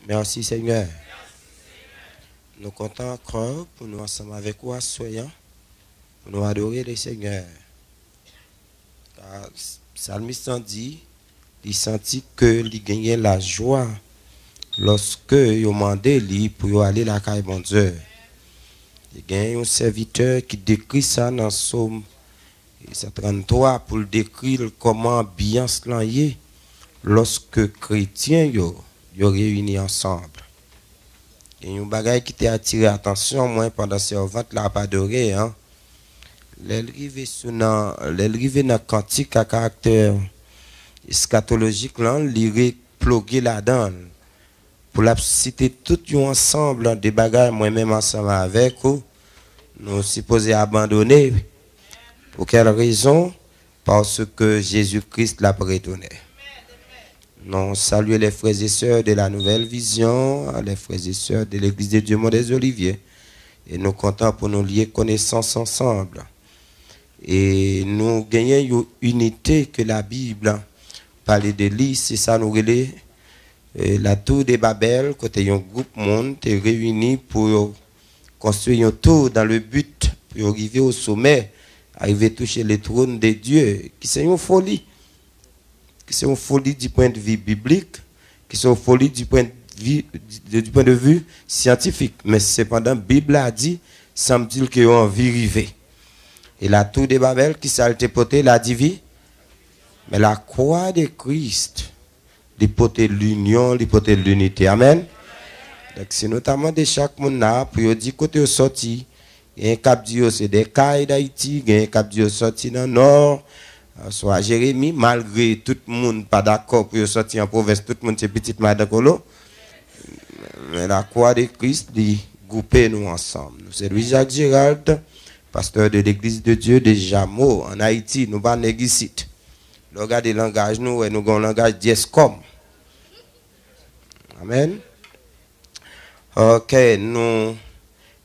Merci Seigneur. Nous comptons encore pour nous ensemble avec vous, soyons, pour nous adorer le Seigneur. Car Psalmiste dit, il sentit que il gagnait la joie lorsque il demandait lui pour aller à la caille bon Dieu. Il y a un serviteur qui décrit ça dans Psaume 133 pour le décrire comment ambiance l'enye lorsque chrétiens yo réunis ensemble. Il y a un bagage qui t'a attiré l'attention moi pendant ces ventes là pas adoré hein. L'arrivée dans cantique à caractère eschatologique là, l'iré ploguer là-dedans pour la citer tout ensemble des bagages moi-même ensemble avec vous nous supposés abandonner pour quelle raison? Parce que Jésus-Christ l'a prédonné. Nous saluons les frères et sœurs de la Nouvelle Vision, les frères et sœurs de l'Église de Dieu Mont des Oliviers. Et nous comptons pour nous lier connaissance ensemble. Et nous gagnons une unité que la Bible parle de lui, c'est ça nous relève. La tour de Babel, côté un groupe monde est réuni pour construire une tour dans le but pour arriver au sommet, arriver à toucher le trône de Dieu, qui c'est une folie. C'est une folie du point de vue biblique, qui c'est une folie du point de vue scientifique. Mais cependant, la Bible a dit, semble-t-il qu'ils ont envie d'arriver. Et la tour de Babel, qui s'est portée, la divine, mais la croix de Christ, l'hypothèse de l'union, l'hypothèse de l'unité. Amen. Donc, c'est notamment de chaque monde là, pour dire côté sorti, il y a un cap Dieu, c'est des cailles d'Haïti, il y a un cap Dieu sorti dans le nord. Soit Jérémie, malgré tout le monde pas d'accord pour sortir en province, tout le monde c'est petite madame Colo. Mais la croix de Christ dit grouper nous ensemble. C'est Louis-Jacques Gérald, pasteur de l'Église de Dieu de Jameau en Haïti, nous pas négocier. Regardez le langage nous et nous avons un langage diescom. Amen. OK, nous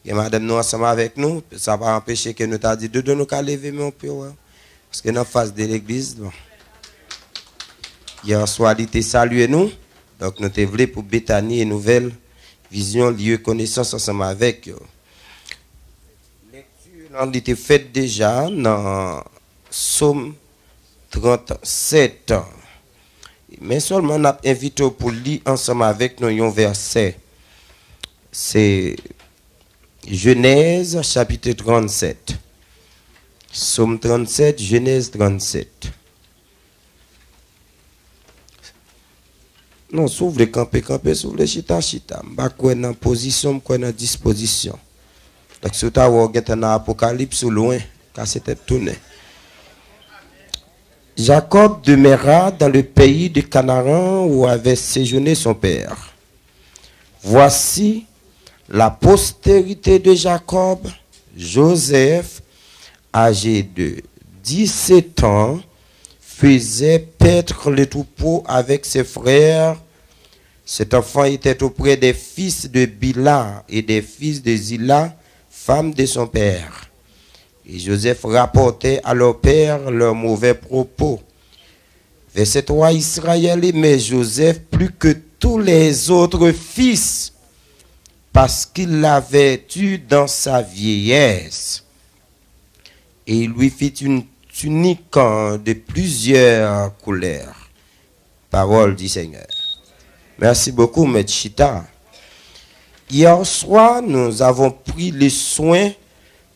et madame nous ensemble avec nous, ça va empêcher que nous t'a dit de nous qu'à lever mon peu. Parce que dans la face de l'église, bon, hier soir, il était salué nous. Donc, nous avons voulu pour Bethany et Nouvelle Vision, lieu connaissance ensemble avec eux. Lecture, on était faite déjà dans Psaume 37. Mais seulement, on a invité pour lire ensemble avec nous un verset. C'est Genèse, chapitre 37. Psaume 37, Genèse 37. Non, s'ouvre les camper, s'ouvre les chita. M'a quoi dans position, quoi dans disposition. Donc, si tu as un apocalypse ou loin, car c'était tourné. Jacob demeura dans le pays de Canaan où avait séjourné son père. Voici la postérité de Jacob, Joseph, âgé de 17 ans, faisait paître le troupeau avec ses frères. Cet enfant était auprès des fils de Bila et des fils de Zilla, femme de son père. Et Joseph rapportait à leur père leurs mauvais propos. Verset 3, Israël aimait Joseph plus que tous les autres fils, parce qu'il l'avait eu dans sa vieillesse. Et il lui fit une tunique de plusieurs couleurs. Parole du Seigneur. Merci beaucoup, M. Chita. Hier soir, nous avons pris le soin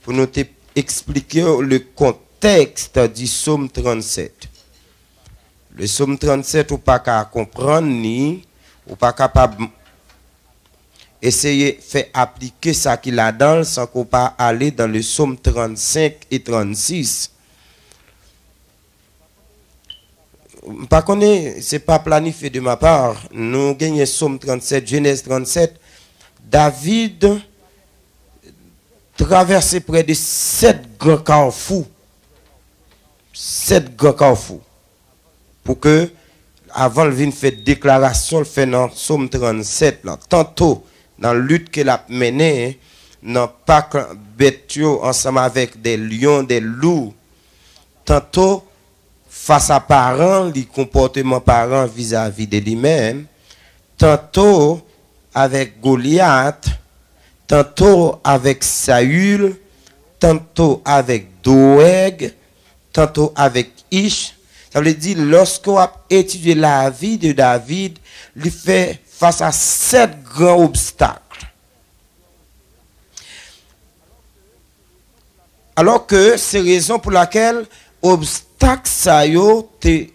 pour nous expliquer le contexte du psaume 37. Le psaume 37, ou pas qu'à comprendre, ni, ou pas capable essayer de faire appliquer ça qu'il a dans sans qu'on pas aller dans le psaume 35 et 36. Par contre, ce n'est pas planifié de ma part. Nous gagnons psaume 37, Genèse 37. David traversait près de 7 grands carrefours. 7 grands carrefours. Pour que, avant de venir faire déclaration, le fait dans psaume 37, là, tantôt, dans la lutte qu'il a menée, dans Pâques bêtio ensemble avec des lions, des loups, tantôt face à parents, les comportements parents vis-à-vis de lui-même, tantôt avec Goliath, tantôt avec Saül, tantôt avec Doeg, tantôt avec Ish. Ça veut dire, lorsqu'on a étudié la vie de David, il fait face à 7 grands obstacles. Alors que c'est raison pour laquelle obstacle ça yo te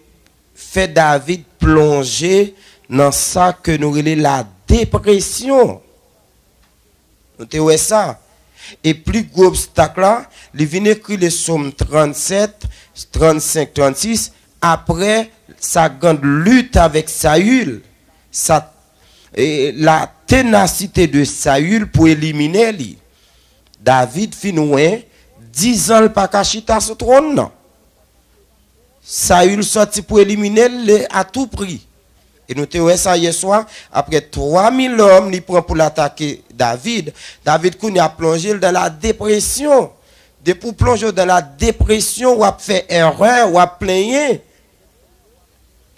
fait David plonger dans ça que nous relève la dépression. Vous voyez ça? Et plus gros obstacle là, il vient écrire le psaume 37, 35, 36 après sa grande lutte avec Saül, la ténacité de Saül pour éliminer lui. David finoué 10 ans pas cachita sur trône non. Saül sorti pour éliminer le à tout prix. Et nous te voyons ça hier soir, après 3000 hommes, il prend pour l'attaquer David. David Kouni a plongé dans la dépression. Depuis plonger dans la dépression, ou a fait erreur, ou a plaigné.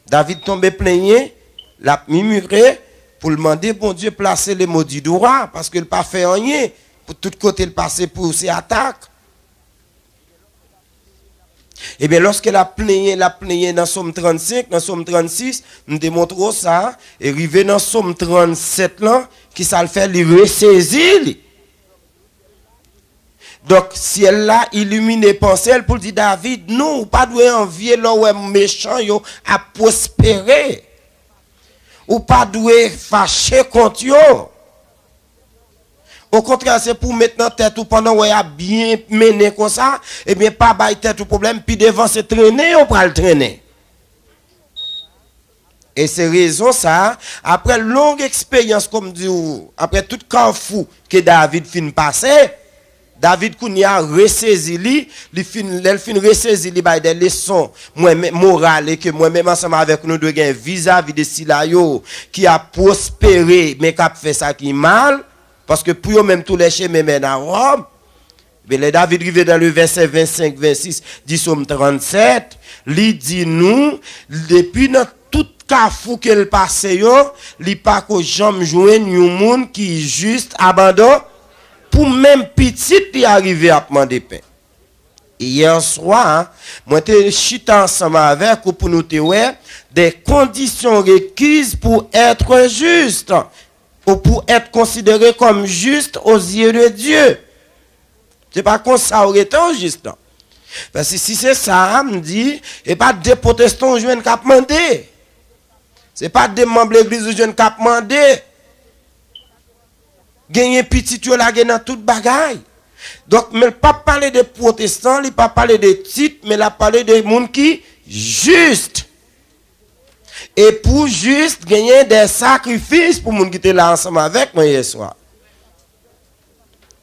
David tombé plaigné, l'a murmuré pour demander, bon Dieu, placer les mots du droit, parce qu'il n'a pas fait rien. Pour tout côté, il passait pour ses attaques. Et bien, lorsqu'elle a plaigné dans Somme 35, dans Somme 36, nous démontrons ça, et arrivé dans Somme 37, là, qui ça le fait, il ressaisir. Donc, si elle l'a illuminé, pensée, elle pour dire David, non, pas doué envier là où est méchant, yo, à prospérer. Ou pas doué fâcher contre yo. Au contraire, c'est pour mettre dans tête ou pendant où il a bien mené comme ça, et bien pas bailler tête au problème, puis devant se traîner, on va le traîner. Et c'est raison ça, après longue expérience, comme dit, après tout carrefour que David fin passer, David Kounia ressaisi li, il fin ressaisi li by des leçons morales et que moi-même ensemble avec nous deux gain vis-à-vis de Silayo qui a prospéré mais qui a fait ça qui mal. Parce que pour eux même tous les chemins mènent à Rome. Mais les David arrivé dans le verset 25, 26, dit Somme 37, il dit nous, depuis dans tout carrefour qu'elle passe, il pas que jamais joindre un monde qui est juste abandon, pour même petit, il arrivé à demander pain. Hier soir, moi j'étais chita ensemble avec vous pour nous dire des conditions requises pour être juste. Ou pour être considéré comme juste aux yeux de Dieu. C'est pas comme ça aurait été juste. Parce que si c'est ça, me dit, et pas des protestants jeunes qui demandé. C'est pas des membres de l'église jeunes qui demandé. Gagner petit tu la dans toute bagaille. Donc, mais pas parler des protestants, il pas parler des titres, mais il a parlé des gens qui juste. Et pour juste gagner des sacrifices pour les gens qui étaient là ensemble avec moi hier soir.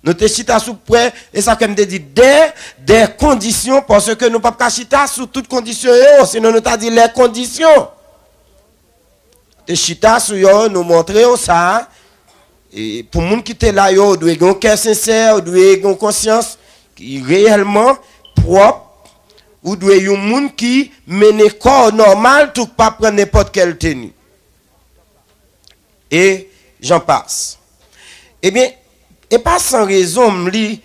Nous te chita sous près, et ça comme dit des conditions, parce que nous ne pouvons pas chita sous toutes conditions, sinon nous t'a dit les conditions. Te chita sous yo, nous montrer ça, et pour les gens qui étaient là, yo, doit avoir un cœur sincère, doit avoir une conscience qui est réellement propre. Ou doit y avoir un monde qui mène corps normal, tout pas prendre n'importe quelle tenue. Et j'en passe. Eh bien, et pas sans raison, je lis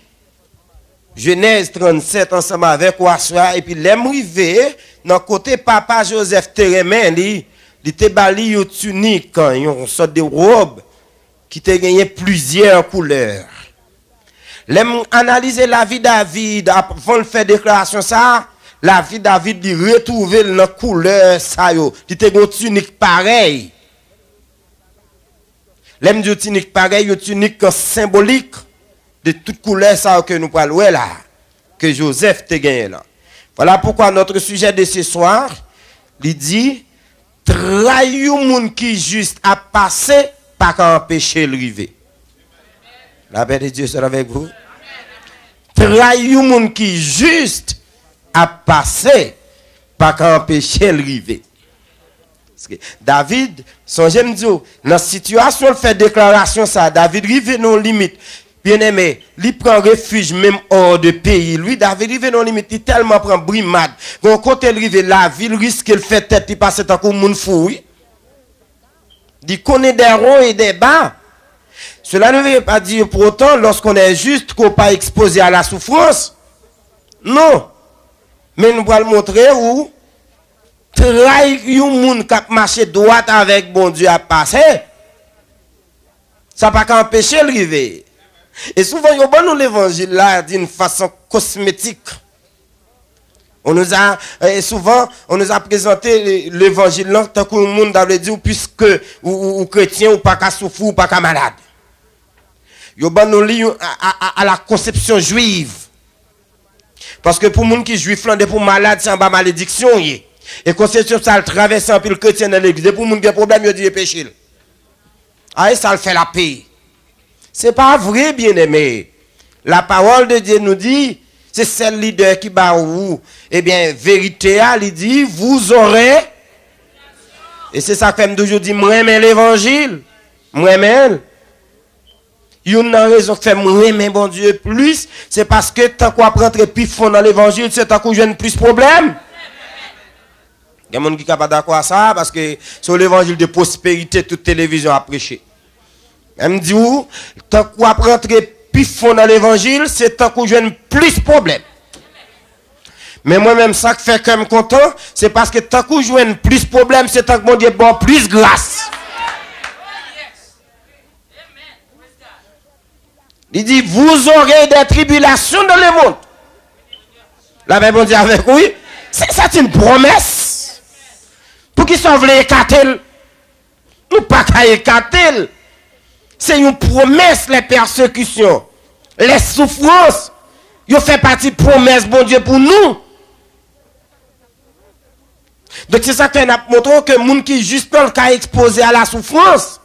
Genèse 37 ensemble avec Ouassoua, et puis l'aime rivé, dans le côté papa Joseph Térémen, il était bali une tunique, une sorte de robe, qui te gagné plusieurs couleurs. L'aime analyser la vie de David, avant de faire déclaration ça, la vie de David dit retrouver la couleur ça yo, qui te une tunique pareil. L'aime de tunique pareil, une tunique symbolique de toute couleur ça que nous parlons là, que Joseph te gagné là. Voilà pourquoi notre sujet de ce soir, il dit trahir un monde qui juste a passé pas qu'à empêcher le river. La paix de Dieu sera avec vous. Trahir un monde qui juste a passé pas qu'à empêcher le river. David, son j'aime dire, dans la situation, il fait déclaration ça, David rive non limite. Bien aimé, il prend refuge même hors de pays. Lui, David rive non limite, il tellement prend brimade. Quand côté il rive la ville risque qu'il fait tête, il passe tant qu'on moun fou. Il connaît des hauts et des bas. Cela ne veut pas dire pour autant, lorsqu'on est juste, qu'on n'est pas exposé à la souffrance. Non. Mais nous allons montrer où travail yon moun qui marche droit avec bon Dieu à passer. Ça n'a pas qu'à empêcher le river. Et souvent, yon bon nous l'évangile là d'une façon cosmétique. Souvent, on nous a présenté l'évangile là, tant que le monde a dit, puisque ou chrétien ou pas qu'à souffrir ou pas qu'à malade. Yo ban nous li à la conception juive. Parce que pour moun qui juif là, pour malade, c'est en bas malédiction. Et conception ça le traverse en pile chrétien dans l'église. Et pour moun qui a problème, yo dit péché. Ah, et ça le fait la paix. C'est pas vrai, bien-aimé. La parole de Dieu nous dit, c'est celle leader qui bat vous. Eh bien, vérité, il dit, vous aurez. Et c'est ça que je toujours dit, moi, l'évangile. Moi, il y a une raison que fait moi, bon Dieu, plus. C'est parce que tant qu'on apprend plus fond dans l'évangile, c'est tant qu'on joue plus de problèmes. Il y a des gens qui ne sont pas d'accord à ça, parce que sur l'évangile de prospérité, toute télévision a prêché. Elle me dit, tant qu'on apprend plus fond dans l'évangile, c'est tant qu'on joue plus de problèmes. Mais moi-même, ça que fait comme content, c'est parce que tant qu'on joue plus de problèmes, c'est tant que mon Dieu bon plus de grâce. Il dit, vous aurez des tribulations dans le monde. La Bible dit avec oui. C'est une promesse. Pour qu'ils s'en veulent écarter. Nous pas qu'à écarter. C'est une promesse, les persécutions, les souffrances. Ils fait partie de promesse, bon Dieu, pour nous. Donc c'est ça qu'on a montré que les gens qui juste dans le cas exposé à la souffrance.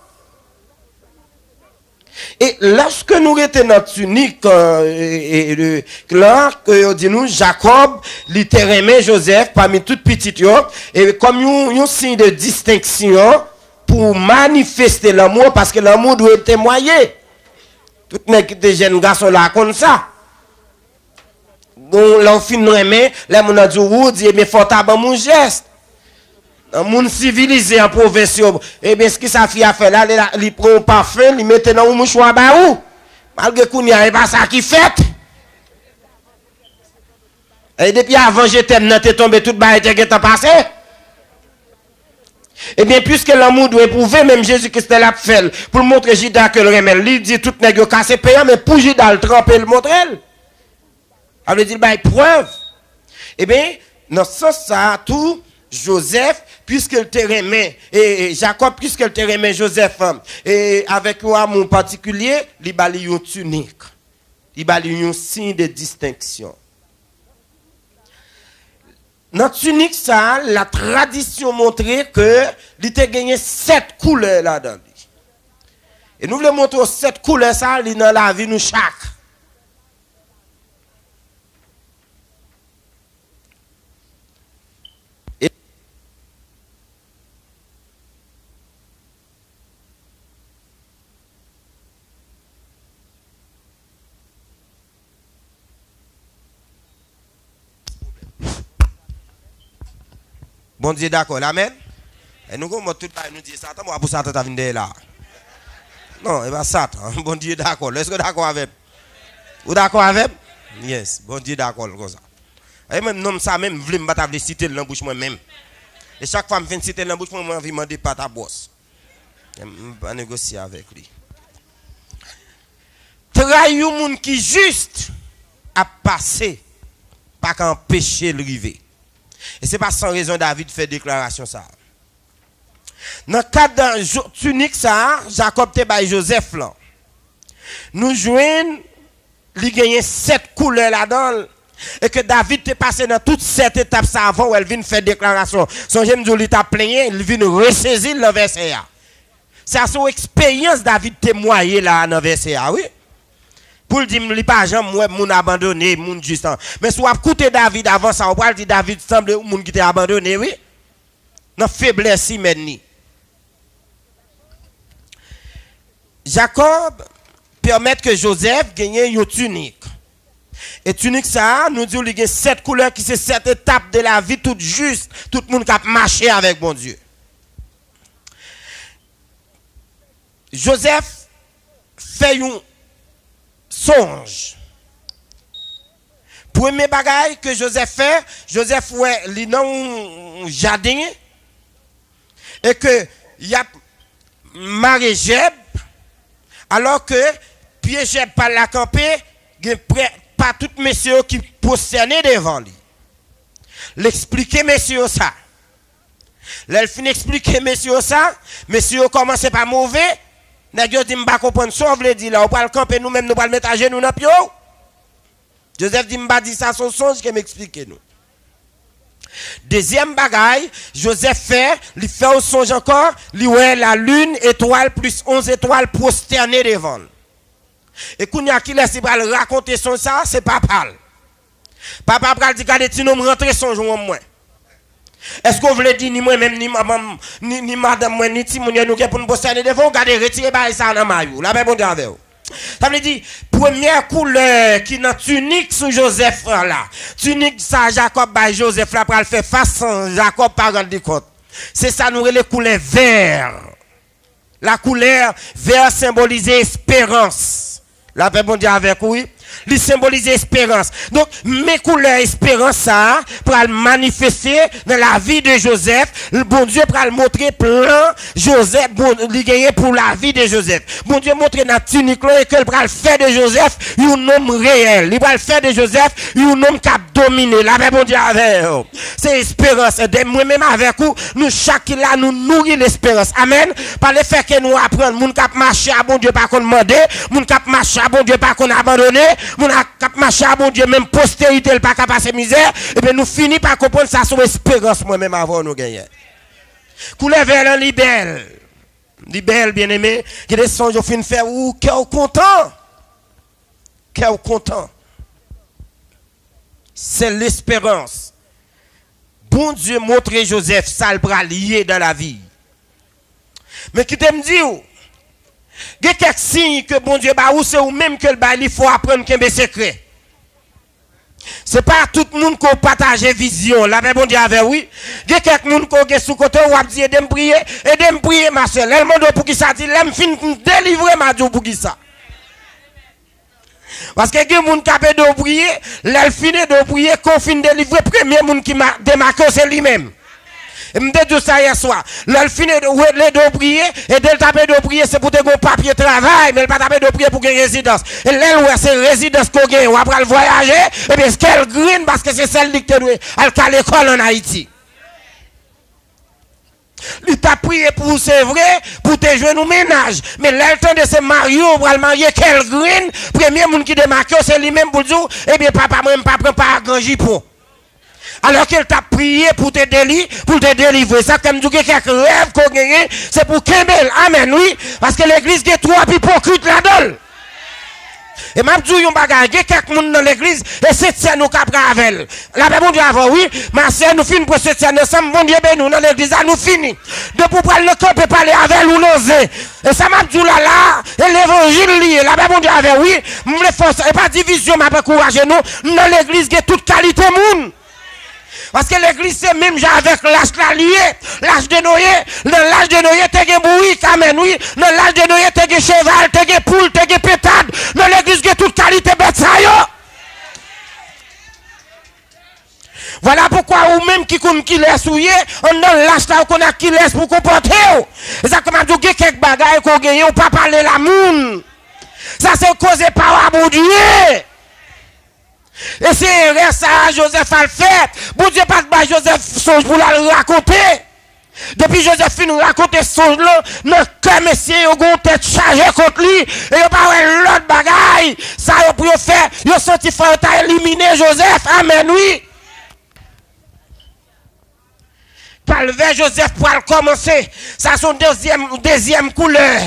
Et lorsque nous étions dans notre tunique, là, que dit nous, Jacob, littéralement Joseph, parmi toutes petites, et comme un signe de distinction, pour manifester l'amour, parce que l'amour doit être témoigné. Tout les jeunes garçons là, comme ça. Bon, l'enfin nous aimait, les gens ont dit, mais faut tabac mon geste. Un monde civilisé en province, eh bien, ce que ça fait à faire là, il prend un parfum, il met dans un mouchoir baou. Malgré qu'il n'y a pas ça qui fait. Et depuis avant, j'étais tombé tout bas et t'es passé. Eh bien, puisque l'amour doit éprouver, même Jésus-Christ l'a fait, pour montrer Judas que le remède, il dit tout n'est que cassé payant, mais pour Judas le tremper, le montrer. Elle veut dire, bah, preuve. Eh bien, dans ce sens, ça, tout, Joseph, puisqu'il te remet, et Jacob, puisqu'il te remet Joseph, et avec un amour particulier, il bali une tunique. Il bali un signe de distinction. Dans la tunique, ça, la tradition montrait que il te gagné 7 couleurs là-dedans. Et nous voulons montrer 7 couleurs, ça, dans la vie, nous chaque. Bon Dieu d'accord, amen. Et nous, comme tout le temps, nous disons Satan, moi pour Satan, tu viens là. Non, et pas Satan. Bon Dieu d'accord. Est-ce que d'accord avec? Ou d'accord avec? Yes, bon Dieu d'accord comme ça. Et même non, ça même, je ne citer l'embouche moi-même. Et chaque fois que je viens citer l'embouche, moi, je demande pas ta bosse. Je vais négocier avec lui. Trahir un monde qui juste a passé, pas qu'empêcher le river. Et ce n'est pas sans raison David fait déclaration ça. Dans le cadre d'un tunique ça, Jacob te bail Joseph là. Nous jouons, il gagne 7 couleurs là-dedans. Et que David te passé dans toutes 7 étapes ça avant où elle vient faire déclaration. Son j'aime dire il t'a plaigné, il vient ressaisir le verset. C'est à son expérience David témoigné là dans le verset, oui. Pour le dire, il n'y a pas jamais moun abandonné, moun juste. Mais si vous écoutez David avant ça, on va dire David semble moun qui t'a abandonné, oui. Dans faiblesse, si maintenant. Jacob permet que Joseph gagne une tunique. Et tunique ça, nous disons qu'il y a 7 couleurs qui sont 7 étapes de la vie, tout juste, tout le monde qui a marché avec bon Dieu. Joseph fait un songe. Premier bagage que Joseph fait, Joseph ouais, il dans un jardin et que il y a Marie Jeb alors que Pierre Jeb par la campé, pas tout messieurs qui prosternaient devant lui. L'expliquer messieurs ça. Là fin expliquer messieurs ça, messieurs commencent pas mauvais, n'a dit m'pa comprendre ça veut dire là on va le camper nous-mêmes nous va le mettre à genoux dans pied. Joseph dit m'pa dit ça son songe qui m'explique nous. Deuxième bagaille, Joseph fait, il fait un songe encore, il voit la lune, étoile plus 11 étoiles prosternées devant. Et quand il y a qui laisse raconter son ça, c'est papa. Papa pral dit regardez si nous rentrer songe au moins. Est-ce qu'on voulait dire ni moi même ni maman ni madame moi ni ti moun nous pour nous prosterner devant, regardez retirer ça dans maillot. La bon Dieu avec vous. Ça veut dire, première couleur qui dans tunique sous Joseph là. Tunique ça Jacob by Joseph là pour le faire face Jacob pas rendre compte. C'est ça nous les couleurs vert. La couleur vert symbolise espérance. La paix bon Dieu avec oui. Il symbolise espérance. Donc, mes couleurs espérance, ça, pour le manifester dans la vie de Joseph, le bon Dieu pour le montrer plan Joseph, bon, il gagne pour la vie de Joseph. Bon Dieu montre dans la tunique là, et que le faire de Joseph, un homme réel. Il va le faire de Joseph, un homme qui a dominé. La paix bon Dieu avec vous. C'est espérance. Et moi-même avec vous, nous, chaque là, nous nourrit l'espérance. Amen. Par le fait que nous apprenons, moun cap marcher à bon Dieu pas qu'on demander, moun cap marcher à bon Dieu pas qu'on abandonner, moun cap marcher à bon Dieu même postérité le pas cap passer misère, et bien nous finissons par comprendre ça sur espérance moi-même avant nous gagner. Couleur vers libelle. Libelle bien aimé, il y a des songes au fin faire ou cœur content. Cœur content. C'est l'espérance. Bon Dieu montre Joseph ça le bras lié dans la vie. Mais qui t'aime dire, il y a quelques signes que bon Dieu ba ou c'est ou même que le bail il faut apprendre qu'il y a des secrets. C'est pas tout le monde qui partage vision. La bon Dieu avec oui. Il y a quelques monde qui est sous côté ou a dit aide me prier ma soeur. Elle demande pour qui ça dit l'aime fin délivrer ma Dieu pour qui ça. Parce que les gens qui ont prié, l'elle finit de prier, qu'on finit de délivrer, le premier monde qui m'a démarqué, c'est lui-même. Je me dis ça hier soir. L'elle finit de prier, et de taper de prier, c'est pour te faire papier travail, mais elle pas taper de prier pour gagner résidence. Et là, ouais, c'est résidence qu'on gagne, on va le voyager, et bien, ce qu'elle green, parce que c'est celle qui est à l'école en Haïti. Il t'a prié pour c'est vrai, pour te jouer nos ménages. Mais là, le temps de se marier, on va le marier quel green, premier monde qui démarque, c'est lui-même pour dire, eh bien, papa, moi, pas prend pas à grand jipon. Alors qu'elle t'a prié pour te délivrer. Ça, comme tu dis, quelques rêves qu'on gagne, c'est pour Kembel. Amen, oui. Parce que l'église qui est trop hypocrite là-dedans. Et m'a dit un bagage, il y a quelques monde dans l'église, et c'est nous capra avec. La paix bon Dieu avant, oui, ma sœur, nous finissons pour cette ensemble, bon Dieu, ben nous, dans l'église, nous finissons. De pour prendre le camp et parler avec ou l'oser. Et ça m'a dit là, et l'évangile lié, la paix bon Dieu avec, oui, me force, et pas division, m'a pas encouragé nous, dans l'église, il y a toute qualité monde. Parce que l'église, c'est même avec l'âge là lié, l'âge de Noé. Dans l'âge de Noé, t'es un bouilli, amen, oui. Dans l'âge de Noé, t'es un cheval, t'es un poule, t'es un pétade. Dans l'église, il y a toute qualité bête, ça yo. Voilà pourquoi, ou même qui laisse ouiller, on dans l'âge là, qu'on a qui laisse pour comporter. Et ça, comme a dit, quelques bagailles qu'on gagne, on pas parler la moune. Ça, c'est causé par bon Dieu. Et c'est ça, Joseph a le fait. Bon Dieu, pas de Joseph songe pour la raconter. Depuis Joseph finit de raconter songe là, notre cœur, messieurs, ils ont tête chargée contre lui. Et ils n'ont pas l'autre bagaille. Ça, ils ont pu faire. Ils ont senti faire éliminer Joseph. Amen, oui. Calvaire Joseph pour commencer. Ça, son deuxième couleur.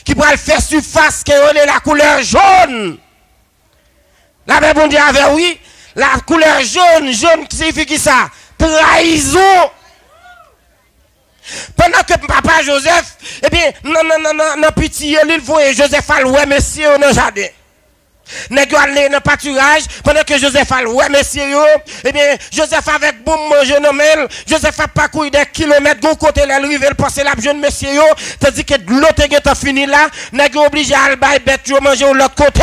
Qui pourra le faire surface, qui est la couleur jaune. La paix bon Dieu avait oui, la couleur jaune qui signifie ça? Trahison. Pendant que papa Joseph, eh bien, non, petit, il voyait Joseph à l'ouest, monsieur, dans le jardin. Nèg yo allé dans pâturage pendant que Joseph a ouais messieurs yo, eh bien Joseph avec bon manger non mel, Joseph a parcouru des kilomètres gon côté l'arrivé le passer la jeune messieurs yo, tandis que l'autre est fini là, nèg yo obligé à aller bête yo manger de l'autre côté.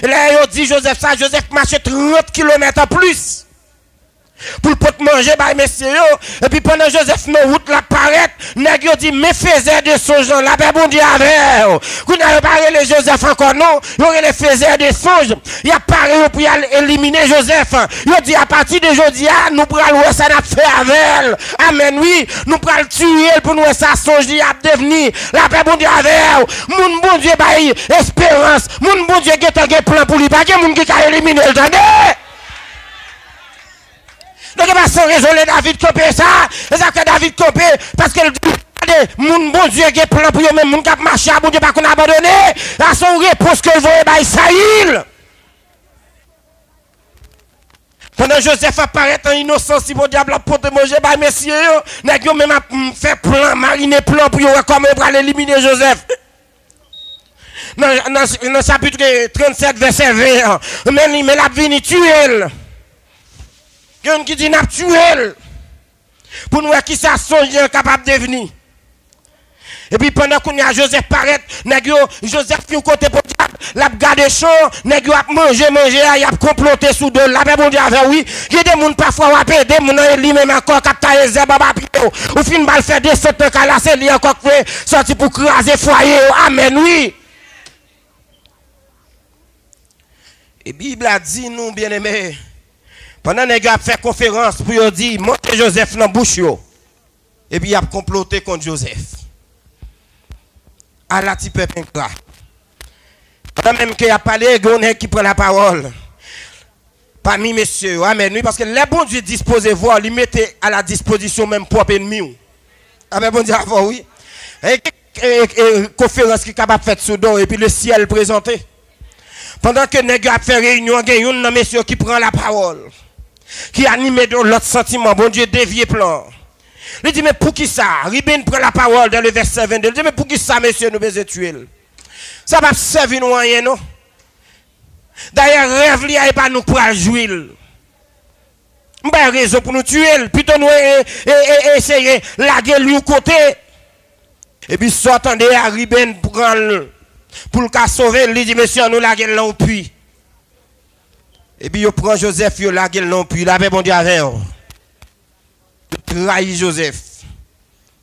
Là yo dit Joseph ça, Joseph marche 30 kilomètres en plus. Pour le pot manger, bah, messieurs, et puis pendant Joseph me route la paraît, nèg yo dit, me faisait de songes, la paix bon Dieu avec, vous n'avez pas les Joseph encore, non, il aurait les faisait de songes, il a parlé pour éliminer Joseph, il dit, à partir de aujourd'hui, nous prenons le ça n'a fait avec, amen, oui, nous prenons le tuer pour nous, ça songe, il a devenu, la paix bon Dieu avec, mon bon Dieu, bah, espérance, mon bon Dieu, qui a un plan pour lui, pas que mon qui a éliminé le temps. Donc, il va se résoudre David Copé ça. C'est ça que David Copé, parce que mon bon Dieu qui est plan pour eux-mêmes, mon cap marché, bon Dieu pas qu'on a abandonné. À son réponse que le voyez, bah, Israël. Pendant Joseph apparaît en innocence, si bon diable a pote manger, bah, messieurs, n'a même fait plan, mariner plan pour eux, comment pour éliminer Joseph. Dans le chapitre 37, verset 20, mais la vini tuer. Quelqu'un qui dit naturel pour nous qui ça songe capable de devenir. Et puis pendant qu'on y a Joseph paraît, Joseph qui côté pour diable, l'a gardé chaud, nèg a manger, il a comploté sous deux, la bon Dieu avec oui. Il y a des gens parfois ou des gens lui même encore captailler zebaba pio. Ou fin mal faire des sept ans là c'est lui encore fait sorti pour craser foyer. Amen oui. Et Bible a dit nous bien-aimés. Pendant que les gars fait conférence pour dire, montez Joseph dans la bouche. Et puis il a comploté contre Joseph. À la type là. Pendant même qu'il a parlé, il y a qui prend la parole. Parmi messieurs, amen. Oui, parce que les bons Dieu disposés voir, ils mettent à la disposition même propre ennemi. Amen, bon Dieu, oui. Et conférence qui est capable de faire sous dos, et puis le ciel présenté. Pendant que les gars fait réunion, il y a un monsieur qui prend la parole. Qui anime de l'autre sentiment, bon Dieu dévié plan. Il dit, mais pour qui ça? Ribben prend la parole dans le verset 22. Il dit, mais pour qui ça, monsieur, nous besoin tuer? Ça va servir nous rien, non? D'ailleurs, rêve, il n'y a pas nous pour jouer. Il n'y a pas raison pour nous tuer. Plutôt nous essayer de laguer lui au côté. Et puis, s'attendez à Ribben prendre pour le cas sauver. Il dit, monsieur, nous laguer là au puits. Et puis, il prend Joseph, il la gueule non plus, il avait bon Dieu avec eux. Il trahit Joseph.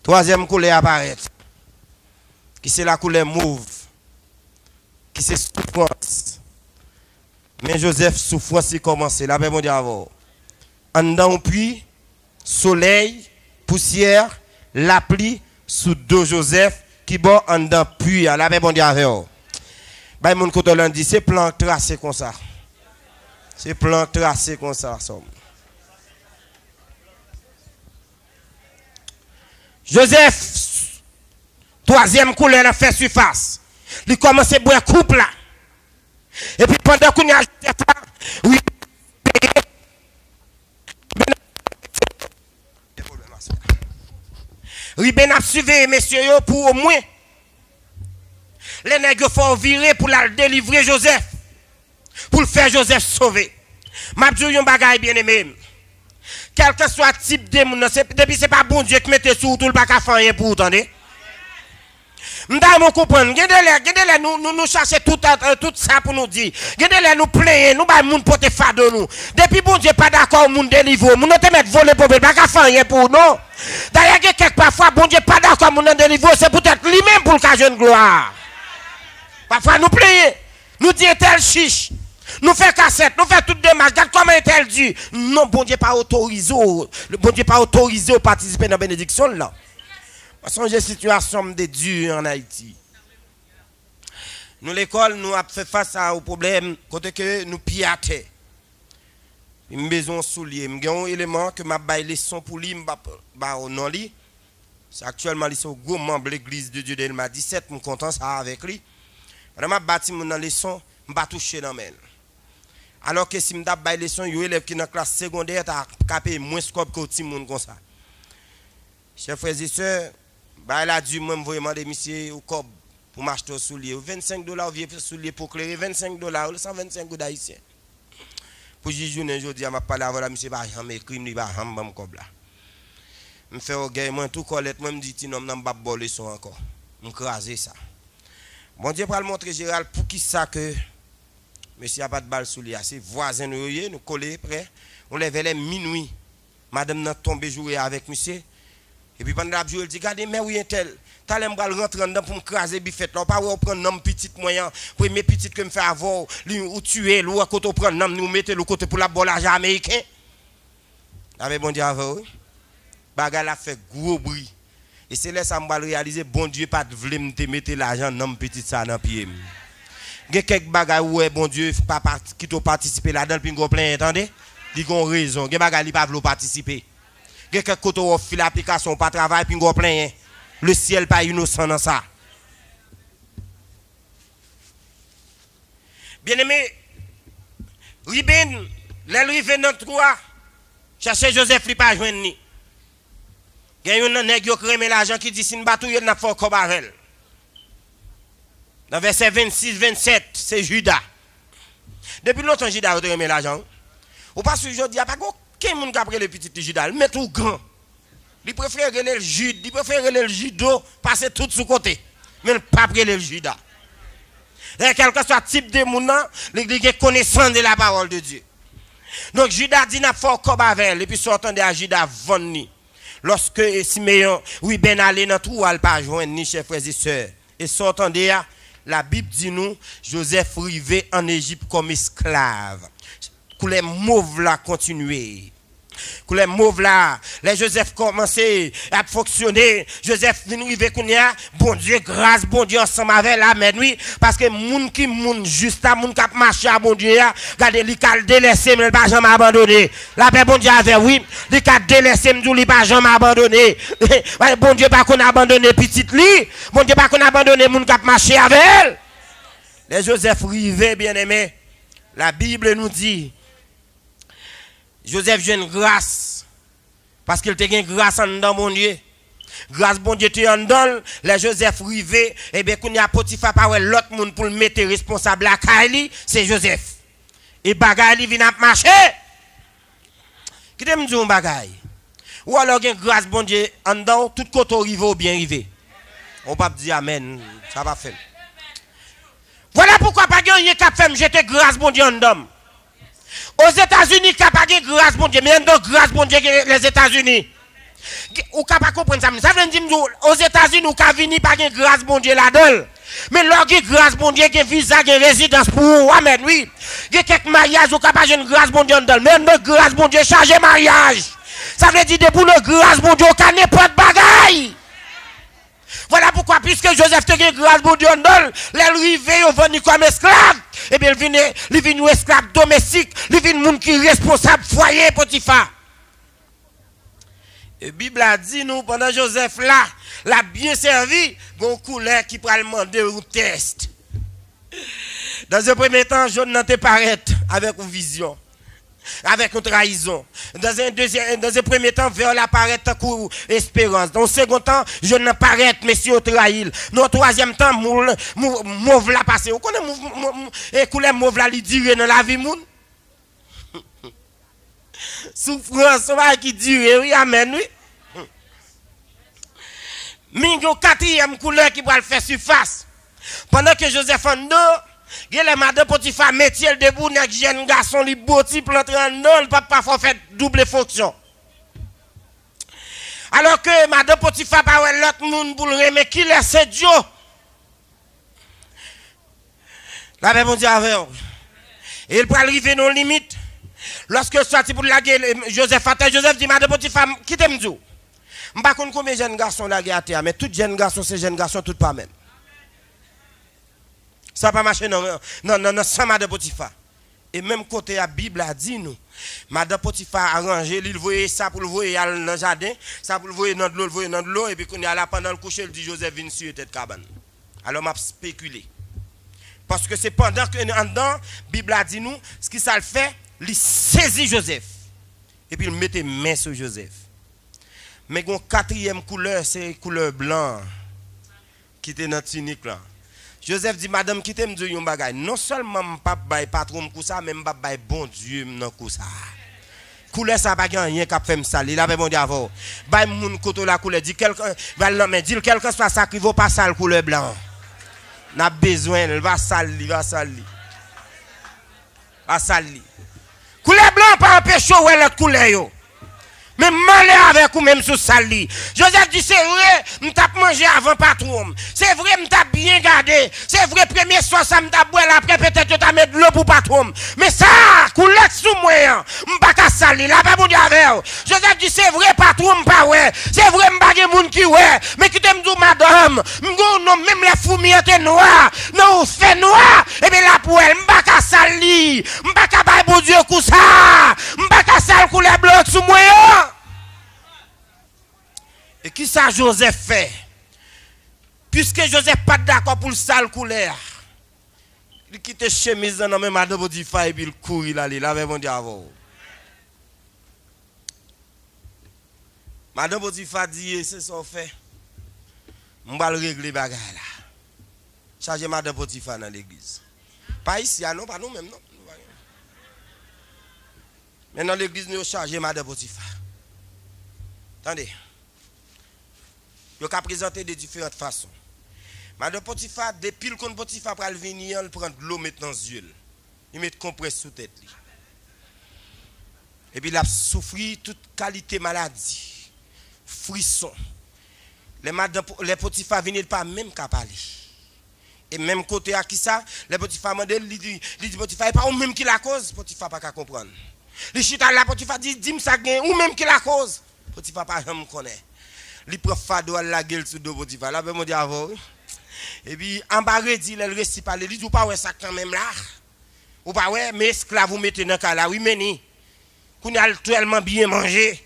Troisième couleur apparaît. Qui c'est la couleur mauve. Qui c'est souffrance. Mais Joseph, souffrance, il commence. Il avait bon Dieu avec eux. En dedans, puis, soleil, poussière, la pluie, sous dos Joseph, qui bon en dedans, puis, il avait bon Dieu avec eux. Bah, mon côté lundi, c'est plan tracé comme ça. C'est plan tracé comme ça. Joseph, troisième couleur, a fait surface. Il commence à boire couple là. Et puis pendant qu'on y a Joseph là, oui. Riben a suivi messieurs pour au moins. Les nègres font virer pour la délivrer Joseph. Pour le faire Joseph sauver. M'a dit un bagage bien aimé. Quel que soit le type de monde, depuis c'est pas bon Dieu qui mette sur tout le bac à faire rien pour entendre. M'dame comprendre, gardez-les nous chercher tout ça pour nous dire. Gardez-les nous plaindre, nous ba moun porter fado nous. Depuis bon Dieu pas d'accord moun délivrer, moun te mettre voler pour bac à faire rien pour non. D'ailleurs quelque parfois bon Dieu pas d'accord moun délivrer, c'est peut-être lui-même pour le cas jeune gloire. Parfois nous plaignons, nous disons tel chiche. Nous faisons cassette, nous faisons toutes démarches. Regarde comment est-elle dit. Non, bon Dieu pas autorisé. Le bon Dieu pas autorisé à participer dans la bénédiction là. Parce que j'ai situation de Dieu en Haïti. Nous l'école, nous avons fait face au problème côté que nous piater. Une maison soulier, j'ai un élément que m'a baillé leçon pour lui, m'a non li. C'est actuellement ils sont gros membre de l'église de Dieu d'Elma 17, je suis content ça avec lui. Vraiment bâti mon leçon, m'a touché dans main. Alors que si je suis baillé leçon, yo élève qui dans classe secondaire t'a capé moins scope que petit monde comme ça. Chers frères et sœurs, bah là Dieu moi vraiment demander monsieur au cob pour m'acheter un soulier. 25 $, vieux soulier pour clairer, 25 $, 125 gouttes haïtiens. Pour journée, je dis, je parle avec la monsieur, je vais écrire, je vais me faire là. Je fais au gars, moi, tout collette, moi, je me dis, non, je ne vais pas boler son encore. Je craser ça. Bon Dieu, pour le montrer, Gérald, pour qui ça que monsieur n'a pas de balle sous lui, c'est voisin, nous collés près, on lève les minuit. Madame n'a tombé jouer avec monsieur. Et puis pendant la journée, elle dit, regardez, mais oui, tel. T'as l'air de rentrer dedans pour me craser bifette. Là, pas prendre un homme petit moyen, pour mes petites que me fait avoir, ou tuer, ou à côté prendre un homme, nous mettre le côté pour la bolage américain. Avec bon Dieu avant, oui. Bagal a fait gros bruit. Et c'est là que ça m'a réalisé, bon Dieu, pas de vle me mettre l'argent dans mon petit ça dans pied. Il y a quelques bagages où bon Dieu qui t'a participé là-dedans, puis il plein, entendez? Il y a raison. Il y a des bagages qui ne peuvent pas participer. Il y a quelques côtés où fait l'application, pas travail, puis il plein. Le ciel pas innocent dans ça. Bien aimé, Riben, l'Riven dans 3, chercher Joseph, il pas joindre ni. Il y a un nègre qui a créé l'argent qui dit si nous battons, il n'a pas de barrel. Dans verset 26-27, c'est Judas. Depuis longtemps, Judas a créé l'argent. Ou parce que je dis, il n'y a pas aucun monde qui a pris le petit Judas, mais tout grand. Il préfère le judo, il préfère le judo, passer tout sous côté. Mais il ne pas prendre le judas. Quel que soit le type de monde, il a connaissance de la parole de Dieu. Donc Judas dit n'a pas comme avec et puis sortant de Judas vonni. Lorsque Siméon, oui, ben allé dans tout, elle pas joindre ni chers frères et sœurs. Et sortant de là, la Bible dit nous, Joseph arrivé en Égypte comme esclave. Que les mauves là continuer. Que les mauves là, les Joseph commençaient à fonctionner. Joseph vient arriver kounya, bon Dieu grâce, bon Dieu ensemble avec la mais oui parce que moun qui moun juste à moun qui marché à bon Dieu, regardez li ka délaissé mais pas jamais abandonné. La paix bon Dieu avec oui, li ka délaissé m'dou li pas jamais abandonné. Bon Dieu pas qu'on abandonné petite li, bon Dieu pas qu'on abandonné moun qui marché avec elle. Les Joseph rivé bien-aimé. La Bible nous dit Joseph jeune grâce parce qu'il te gagne grâce en dedans mon Dieu. Grâce bon Dieu tu en dedans, les Joseph rivé et bien qu'on y a Potiphar pas l'autre monde pour le mettre responsable à Kaili, c'est Joseph. Et bagaille vient marcher. Qui t'aime dire bagaille? Ou alors gagne grâce bon Dieu en dedans tout côté rivé ou bien rivé. On pas dire amen, ça va faire. Voilà pourquoi pas gagner cap fait jeter grâce bon Dieu en dedans. Aux États-Unis, il n'y a pas de grâce, bon Dieu. Mais il y a de grâce, bon Dieu, les États-Unis. Ou ne pas comprendre ça. Ça veut dire aux États-Unis, ou ne venir pas de grâce, bon Dieu, là-dedans. Mais là, il y a grâce, bon Dieu, il y a visa, il y a résidence pour vous. Amen, oui. Il y a quelques mariages, ou ne pas de grâce, bon Dieu, là-dedans. Mais il y a de grâce, bon Dieu, chargé mariage. Ça veut dire pour le grâce, bon Dieu, il n'y a pas de bagaille. Voilà pourquoi, puisque Joseph te gagne grâce, bon Dieu, les rivés ont venu comme esclaves. Eh bien, il vient esclave domestique, il vient monde qui est responsable foyer Potiphar. Et la Bible a dit nous, pendant Joseph là, l'a bien servi, bon couleur qui peut demander un test. Dans un premier temps, je n'en te paraît avec une vision. Avec une trahison. Dans un premier temps, vers l'apparaître pour espérance. Dans un second temps, je ne paraît, messieurs, trahil. Dans le troisième temps, mauve la passé. Vous connaissez, et couleur mauve la li dire dans la vie, moun? Souffrance, qui dure, oui, amen, oui. Mingo quatrième couleur qui va le faire surface. Pendant que Joseph en dos, il y a les madame Potiphar métier debout, les jeunes garçons, les beaux types, le papa faut faire double fonction. Alors que madame Potiphar pas l'autre monde pour le remettre, qui laisse Dieu. La paix bon Dieu avec eux. Et il peut arriver nos limites. Lorsque sorti pour la guerre, Joseph dit madame Potiphar, qui t'aime Dieu. Je ne sais pas combien de jeunes garçons la guerre à terre, mais tous jeunes garçons, c'est jeunes garçons, tout pas même. Ça n'a pas marché non, sans Madame Potiphar. Et même côté la Bible a dit nous, Madame Potiphar a arrangé, il voyait ça pour le voir dans le jardin, ça pour le voir dans de l'eau, le voir dans de l'eau, et puis quand il est là pendant le coucher, il dit Joseph vient sur tête cabane. Alors m'a spéculé. Parce que c'est pendant que en dedans, la Bible a dit nous, ce qui ça le fait, il saisit Joseph. Et puis il mettait main sur Joseph. Mais une quatrième couleur, c'est couleur blanc qui était dans la tunique là. Joseph dit, madame, quittez me dire un bagay. Non seulement je ne pas bailler patron pour ça, mais je ne pas bailler bon Dieu non pour ça. Couleur ça pas rien qu'a fait me salir. La bon Dieu avant. Baille moun koto la couleur dit quelqu'un mais dit quelqu'un soit ça qui vaut pas sale couleur blanc. N'a besoin, il va salir, va salir. Va salir. Couleur blanc pas empêcher ouais l'autre couleur yo. Mais malé avec ou même sous sali. Joseph dit c'est vrai, m't'a mangé avant patron. C'est vrai, m't'a bien gardé. C'est vrai, premier soir ça m't'a boire après peut-être tu t'as mis de l'eau pour patron. Mais ça, coulette sous moi, m'pas qu'à sali. La pas bon dire avec. Joseph dit c'est vrai patron m'pas ouais. C'est vrai m'pas gen moun qui ouais. Mais qui t'aime dit madame, m'gon non même les fourmis étaient noirs. Non, fait noir. Et bien la poêle m'pas qu'à sali. M'pas qu'à bailler bon Dieu coup ça. M'pas qu'à sali couleur blanc sous moi. Et qui ça Joseph fait? Puisque Joseph pas d'accord pour le sale couleur. Il quitte chemise dans même madame Potiphar et puis il court il allait là avec mon diable. Madame Potiphar dit c'est ça fait. On va le régler bagarre là. Charger madame Potiphar dans l'église. Pas ici non pas nous même non. Mais dans l'église nous charger madame Potiphar. Attendez. Il a présenté de différentes façons. Madame Potiphar, depuis le compte Potiphar pour venir, il prend de l'eau maintenant dans les yeux. Il met compresse sous tête. Et puis il a souffert toute qualité maladie, frisson. Les Potiphar viennent pas même qu'à parler. Et même côté à qui ça, les Potiphar mandel, il dit Potiphar, pas ou même qui la cause, Potiphar pas qu'à comprendre. Les chita là, Potiphar dit, dis-moi ça ou même qui la cause, Potiphar pas jamais connaît. Il prend fado à la gueule sur deux Potiphar. Là, ben, dit avant. Et puis, en bas, il dit, il reste pas. Il dit, ou pas, ouais, ça quand même là. Ou pas, ouais, mais esclave, vous mettez dans le cas là. Oui, mais ni. Qu'on a tellement bien mangé.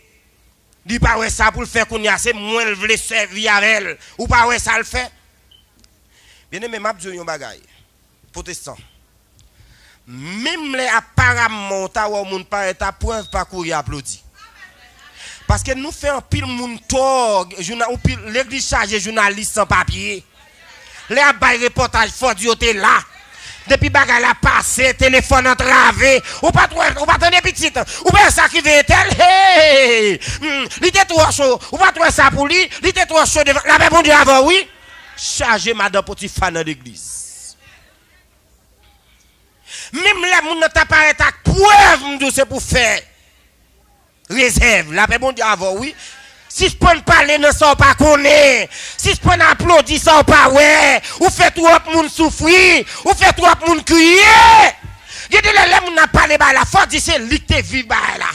Il dit, pas, ouais, ça pour le faire, qu'on a assez moins le voulait servir avec elle. Ou pas, ouais, ça le fait. Bien aimé, m'a dit un bagay. Protestant. Même les apparemment, ta ou moun pas ta preuve pas courir applaudir. Parce que nous faisons un pile moun tort, l'église chargée journaliste sans papier. Les bail reportage fort du là. Depuis bagarre la passé, téléphone entravé, ou pas tenir petite, ou pas ça qui veut tel, hey, il était trop chaud, ou pas trouver ça pour lui, il était trop chaud devant, la même bon Dieu avant, oui. Chargez madame Potiphar dans l'église. Même les moun n'ont pas arrêté à preuve, c'est pour faire. Réserve, la paix bon Dieu avant, oui. Si je peux parler, ne sont pas connaît. Si je peux applaudir, ça pas ouais. Ou fait trop de monde souffrir, ou fait trop de monde crier. Je dis, les gens n'a parlé, la force dit, c'est lui qui vit là.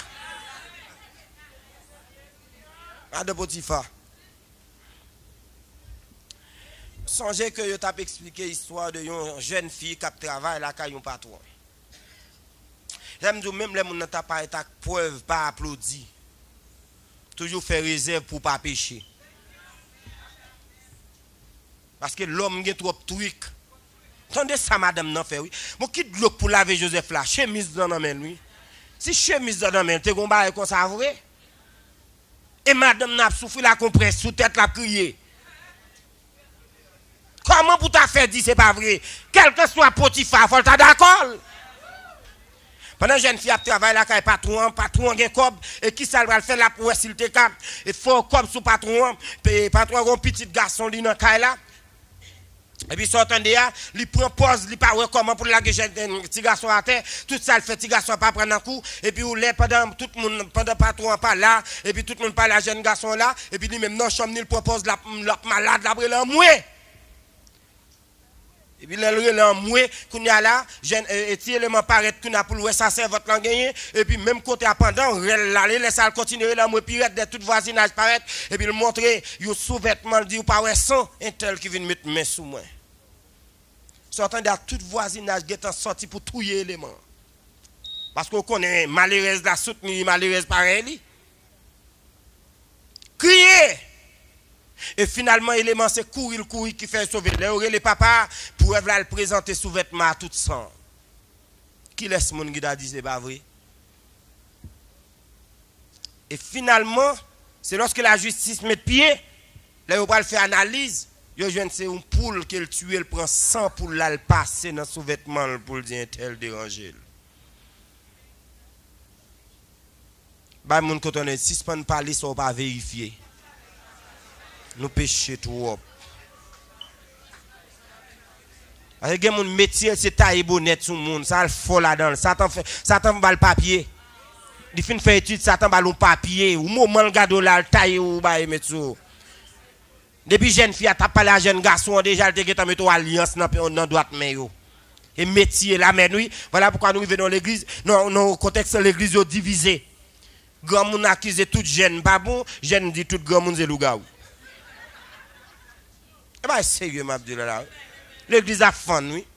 Madame Potiphar. Songez que je t'ai expliqué l'histoire de une jeune fille qui travaille là, qui a un patron. J'aime dire, même les gens n'ont pas été preuve, pas applaudi. Toujours faire réserve pour ne pas pécher. Parce que l'homme a trop de trucs. Attendez ça, madame, non fait, oui. Bon, qui de l'eau pour laver Joseph là? Chemise dans la main, lui. Si chemise dans la main, tu es comme ça, vrai? Et madame n'a souffert la compresse sous tête, la crié. Comment pour ta faire dire c'est pas vrai? Quel que soit Potiphar, il faut être d'accord? Pendant que jeune fille a travaillé là, quand patron a cob, et qui ça va faire là pour s'il te cap, il faut comme sous patron, patron a un petit garçon li dans là. Et puis sortant de là, il prend pause, il pas comment pour la petit garçon à terre, tout ça le fait petit garçon pas prendre un coup, et puis pendant tout le monde pendant patron pas là, et puis tout le monde pas la jeune garçon là, et puis lui même dans chambre il propose la malade là après là moi. Et puis, le moué, qu'on y a là, et si l'élément paraît qu'on a pour ça, c'est votre langue gagné. Et puis, même côté pendant, laisse ça continuer, là, moi, puis, de tout voisinage paraît. Et puis, le montrer, il sous-vêtement, dit, ou pas, ouais, sans un tel qui vient mettre main sous moi. Sortant de tout voisinage, qui est sorti pour trouiller l'élément. Parce qu'on connaît malheureuse la soutenue, malheureuse pareil. Crier! Et finalement, l'élément, c'est courir qui fait sauver. Les papas, pour le présenter sous vêtements à tout sang. Qui laisse mon guide à dire, c'est pas vrai? Et finalement, c'est lorsque la justice met pied, là, on va le faire analyse, Yo joine c'est une poule qu'elle tue, elle prend 100 poules là, elle passe dans son vêtement pour dire tel déranger. Bah mon quand on est si pas parler ça pas vérifier. Nous pécher trop. Avec mon métier c'est tailler bonnet sur monde, ça le faut là-dedans. Satan va le papier. Il fin faire étude Satan va le papier ou moment le gado là tailler ou ba mettre sur. Depuis jeune fille a parlé à jeune garçon déjà il te mettre alliance dans droite main yo. Et métier là mais oui, voilà pourquoi nous venons dans l'église, non contexte l'église yo divisé. Grand moun accuse tout jeune pas bon, jeune dit tout grand moun c'est lougaou. Eh ben sérieux m'a dit là. L'église a fan oui.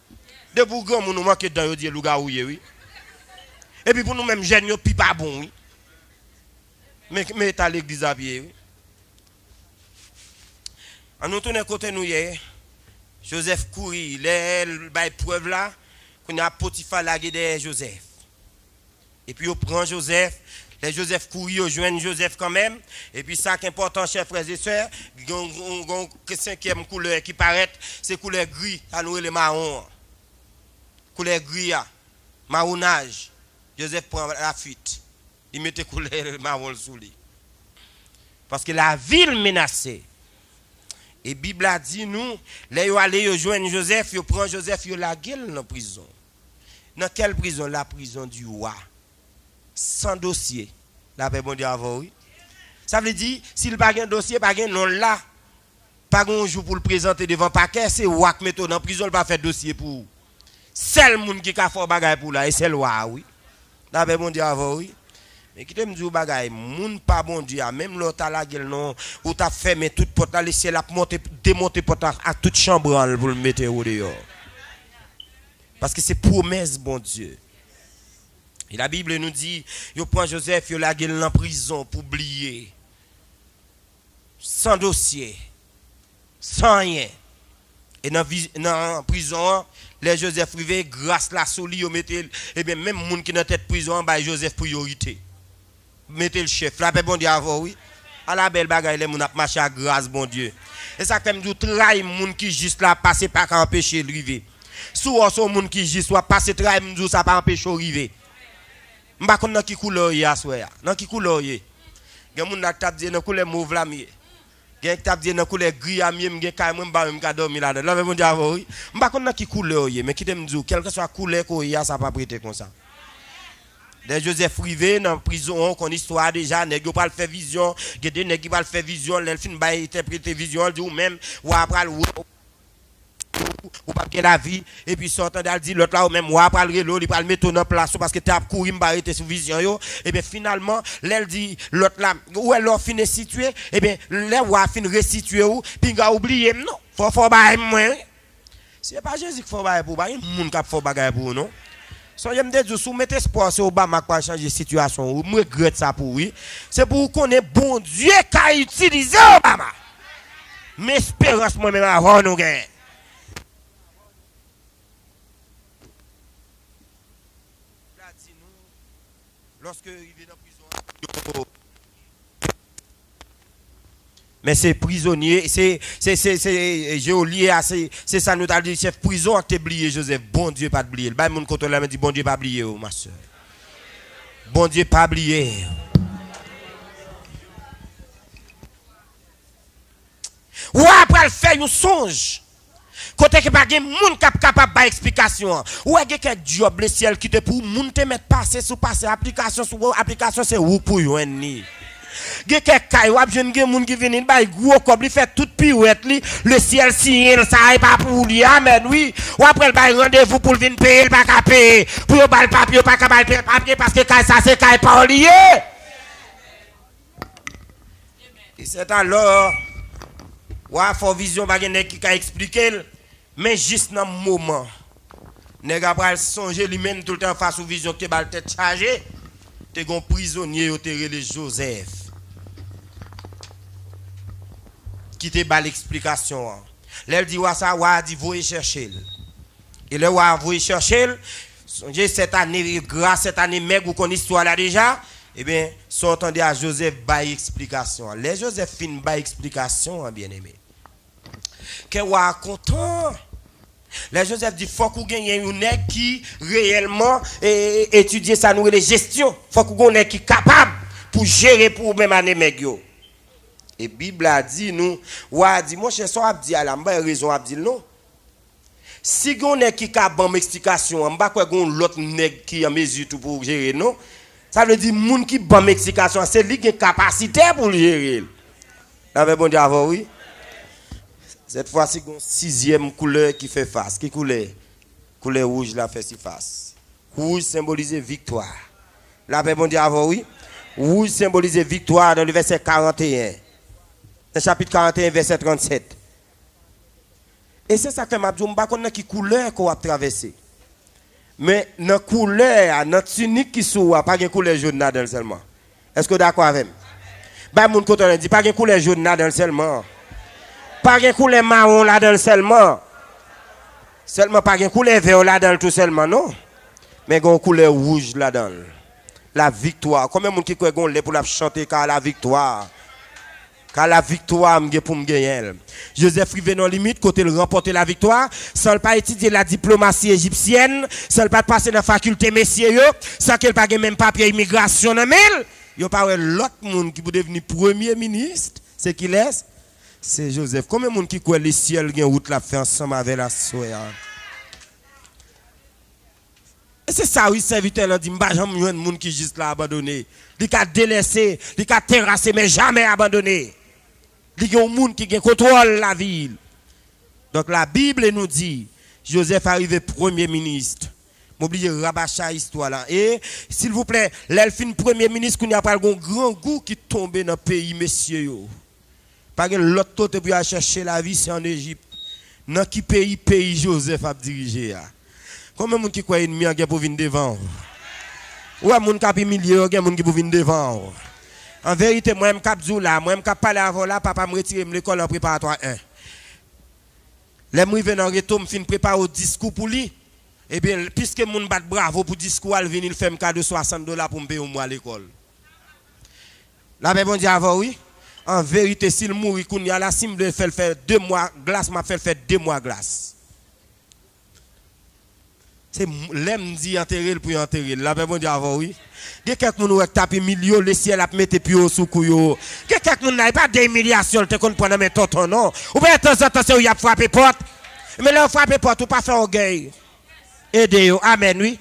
De pour grand moun nous manque dans yo dit lougaou oui. Et puis pour nous même jeunes yo pi pas bon oui. Mais ta l'église à pied oui. En nous tourner côté nous hier, Joseph courit, il bail preuve là, qu'on a Potiphar lagué derrière Joseph. Et puis on prend Joseph, les Joseph courit, on joint Joseph quand même. Et puis ça qui est important, chers frères et sœurs, une cinquième couleur qui paraît, c'est couleur gris, à nous les marrons. Couleur gris, marronnage. Joseph prend la fuite. Il mettait couleur marron sous lui. Parce que la ville menacée. Et la Bible a dit nous, les yo allé yo joindre Joseph, yo prend Joseph, yo la gueule dans la prison. Dans quelle prison? La prison du roi. Sans dossier. La paix bon Dieu avant oui. Ça veut dire, s'il n'a pas un dossier, pas un non là, pas un jour pour le présenter devant paquet, c'est roi qui met dans la prison, il va faire dossier pour. Seul monde qui a fait bagay pour là, et c'est le roi oui. La paix bon Dieu avant oui. Et qui te me dit bagay, moun pas bon Dieu, même l'autre à la gueule non, ou t'as fermé toute porte, t'as laissé la monter, démonter porte à toute chambre pour le mettre au dehors. Parce que c'est promesse bon Dieu. Et la Bible nous dit, yo prend Joseph, yo la gueule en prison pour oublier. Sans dossier, sans rien. Et dans la prison, les Joseph privé, grâce la soli, yo mettez, et bien même moun qui dans tête prison, bah Joseph priorité. Mettez le chef, la paix bon Dieu avant, oui. À la belle bagaille, les moun a marché à grâce, bon Dieu. Et ça, comme du trahi, moun qui juste là, passer pas qu'à empêcher de river. Souvent, son moun qui juste soit passer trahi, m'dou ça pas empêcher de river. M'ba kon nan ki couleur y a soya. Nan ki couleur y. Gen moun nak tap di nan couleur mauve la miye. Gen tap di nan couleur gris a miye, m'gen kay mwen ba m'ka dormi là-dedans. Là, mon Dieu avant, oui. M'ba kon nan ki couleur y, mais qui t'aime dire, quelle que soit couleur ko y a, ça pas prêter comme ça. Des Joseph Rivé dans prison qu'on histoire déjà nèg yo pas le faire vision gade nèg qui pas le faire vision l'el fin ba interpréter vision dit ou même ou après ou pas que la vie et puis sortant d'al dit l'autre là ou même ou après le relo il pas le mettre en place parce que tu as courir m'ba arrêter sur vision yo et bien finalement l'el dit l'autre là où elle leur fin situé et bien l'el ou a fin restituer ou puis ga oublier non faut ba moi c'est pas Jésus qui faut ba pour ba moun qui faut bagay pour non. So, je me dis, si vous mettez espoir sur Obama pour changer la situation, je regrette ça pour oui. C'est pour qu'on ait bon Dieu qui a utilisé Obama. Mais espérance moi-même avant nous gagner. Lorsque il est dans prison, mais c'est prisonnier, c'est géolier, c'est ça nous t'a dit, chef prison a oublié Joseph, bon Dieu pas oublié. Le bail mon côté là me dit bon Dieu pas oublié ma soeur. Bon Dieu pas oublié. Ou après le faire un songe. Côté que pas gen moun capable ba explication. Ou est que job le ciel qui te pour moun te mettre passer sous passer application sur application c'est ou pour yo ni. Ge quelqu'un ou jeune gen moun qui vinn bay gros comme li fait toute pirouette li le ciel signe ça est pas pour lui amen oui ou après le bay rendez-vous pour venir payer le pas ka payer pour ba le papier pas ka ba le papier parce que ça c'est kay pas lié et c'est alors ou a fort vision ba gen qui ka expliquer mais juste dans moment nèg après songer lui même tout le temps face aux vision que ba tête chargée te gon prisonnier au terre les Joseph qui te ba l'explication. L'elle dit wa ça wa dit voyer chercher. Et le wa voyer chercher, songez cette année grâce cette année meg ou qu'on histoire là déjà, eh bien, s'entendait à Joseph ba explication. Les Joseph fin ba explication bien aimé. Que wa content. Les Joseph dit faut qu'on gagne un nèg qui réellement étudier ça nous les gestion. Faut qu'on gagne un nèg qui capable pour gérer pour même année meg yo. Et Bible a dit nous, wa dit mon cher so a dit à la m'ba raison a dit non. Si gon nèg qui ka bon explication, m'ba quoi gon l'autre nèg qui en mesure tout pour gérer non. Ça veut dire moun qui bon explication, c'est lui qui a capacité pour gérer. Avec bon Dieu avant oui. Cette fois-ci, il y a une sixième couleur qui fait face. Qui couleur? Couleur rouge, là, fait si face. Rouge symbolise victoire. La paix, bon Dieu, avant, oui. Rouge symbolise victoire dans le verset 41. Dans chapitre 41, verset 37. Et c'est ça que je dis, je ne sais pas qui couleur qu'on a traversé. Mais dans la couleur, dans la tunique qui soit, pas de couleur jaune dans seulement. Est-ce que vous êtes d'accord avec moi? Ben, mon côté, on dit pas de couleur jaune dans seulement. Pas de couleur marron là-dedans seulement. Seulement pas de couleur vert là-dedans tout seulement, non. Mais une couleur rouge là-dedans. La victoire. Combien de gens qui croient qu'on pour la chanter car la victoire? Car la victoire pour me gagner. Joseph rive non limite côté de remporter la victoire, sans pas étudier la diplomatie égyptienne, sans pas passer dans la faculté messieurs, sans qu'il pas même papier immigration dans mille. Yo pas l'autre monde qui peut devenir premier ministre, c'est qui laisse. C'est Joseph. Combien de gens qui croient les ciels qui ont route la fait ensemble avec la soya? Et c'est ça, oui, serviteur a dit, je ne sais pas qui juste là abandonné. Il a délaissé, il a terrassé, mais jamais abandonné. Il y a un monde qui contrôle la ville. Donc la Bible nous dit, Joseph arrivé premier ministre. M'oubliez rabacha histoire là. Et s'il vous plaît, l'elfine premier ministre, qu'on n'y a pas un grand goût qui tombe dans le pays, messieurs. Pas l'autre côté pour aller chercher la vie, c'est en Égypte. Dans qui pays Joseph a dirigé? Combien de gens qui croient ennemi pour venir devant? Ou est-ce que qui milieu, il y a des gens qui pour venir devant? En vérité, moi, je suis là, moi, je parler avant là, papa me retire l'école en préparatoire 1. Les gens viennent en retour, je prépare au discours pour lui. Eh bien, puisque mon bat bravo pour discours, il vient, il fait un cadeau de $60 pour me payer au mois à l'école. Là, ben, bon Dieu, avant, oui. En vérité, s'il mourit, il y a la sim de faire 2 mois glace, m'a fait 2 mois glace. C'est l'aime dit enterrer pour enterrer. Là, ben, bon Dieu, avant, oui. Il y a quelqu'un qui a tapé millions, le ciel a mis plus haut sous couillot. Il y a quelqu'un qui n'a pas d'humiliation, tu ne prends pas tonton, non. Ou bien, de temps en temps, il y a frappé porte. Mais là, frappé porte, ou pas faire orgueil. Aidez-vous. Amen, oui.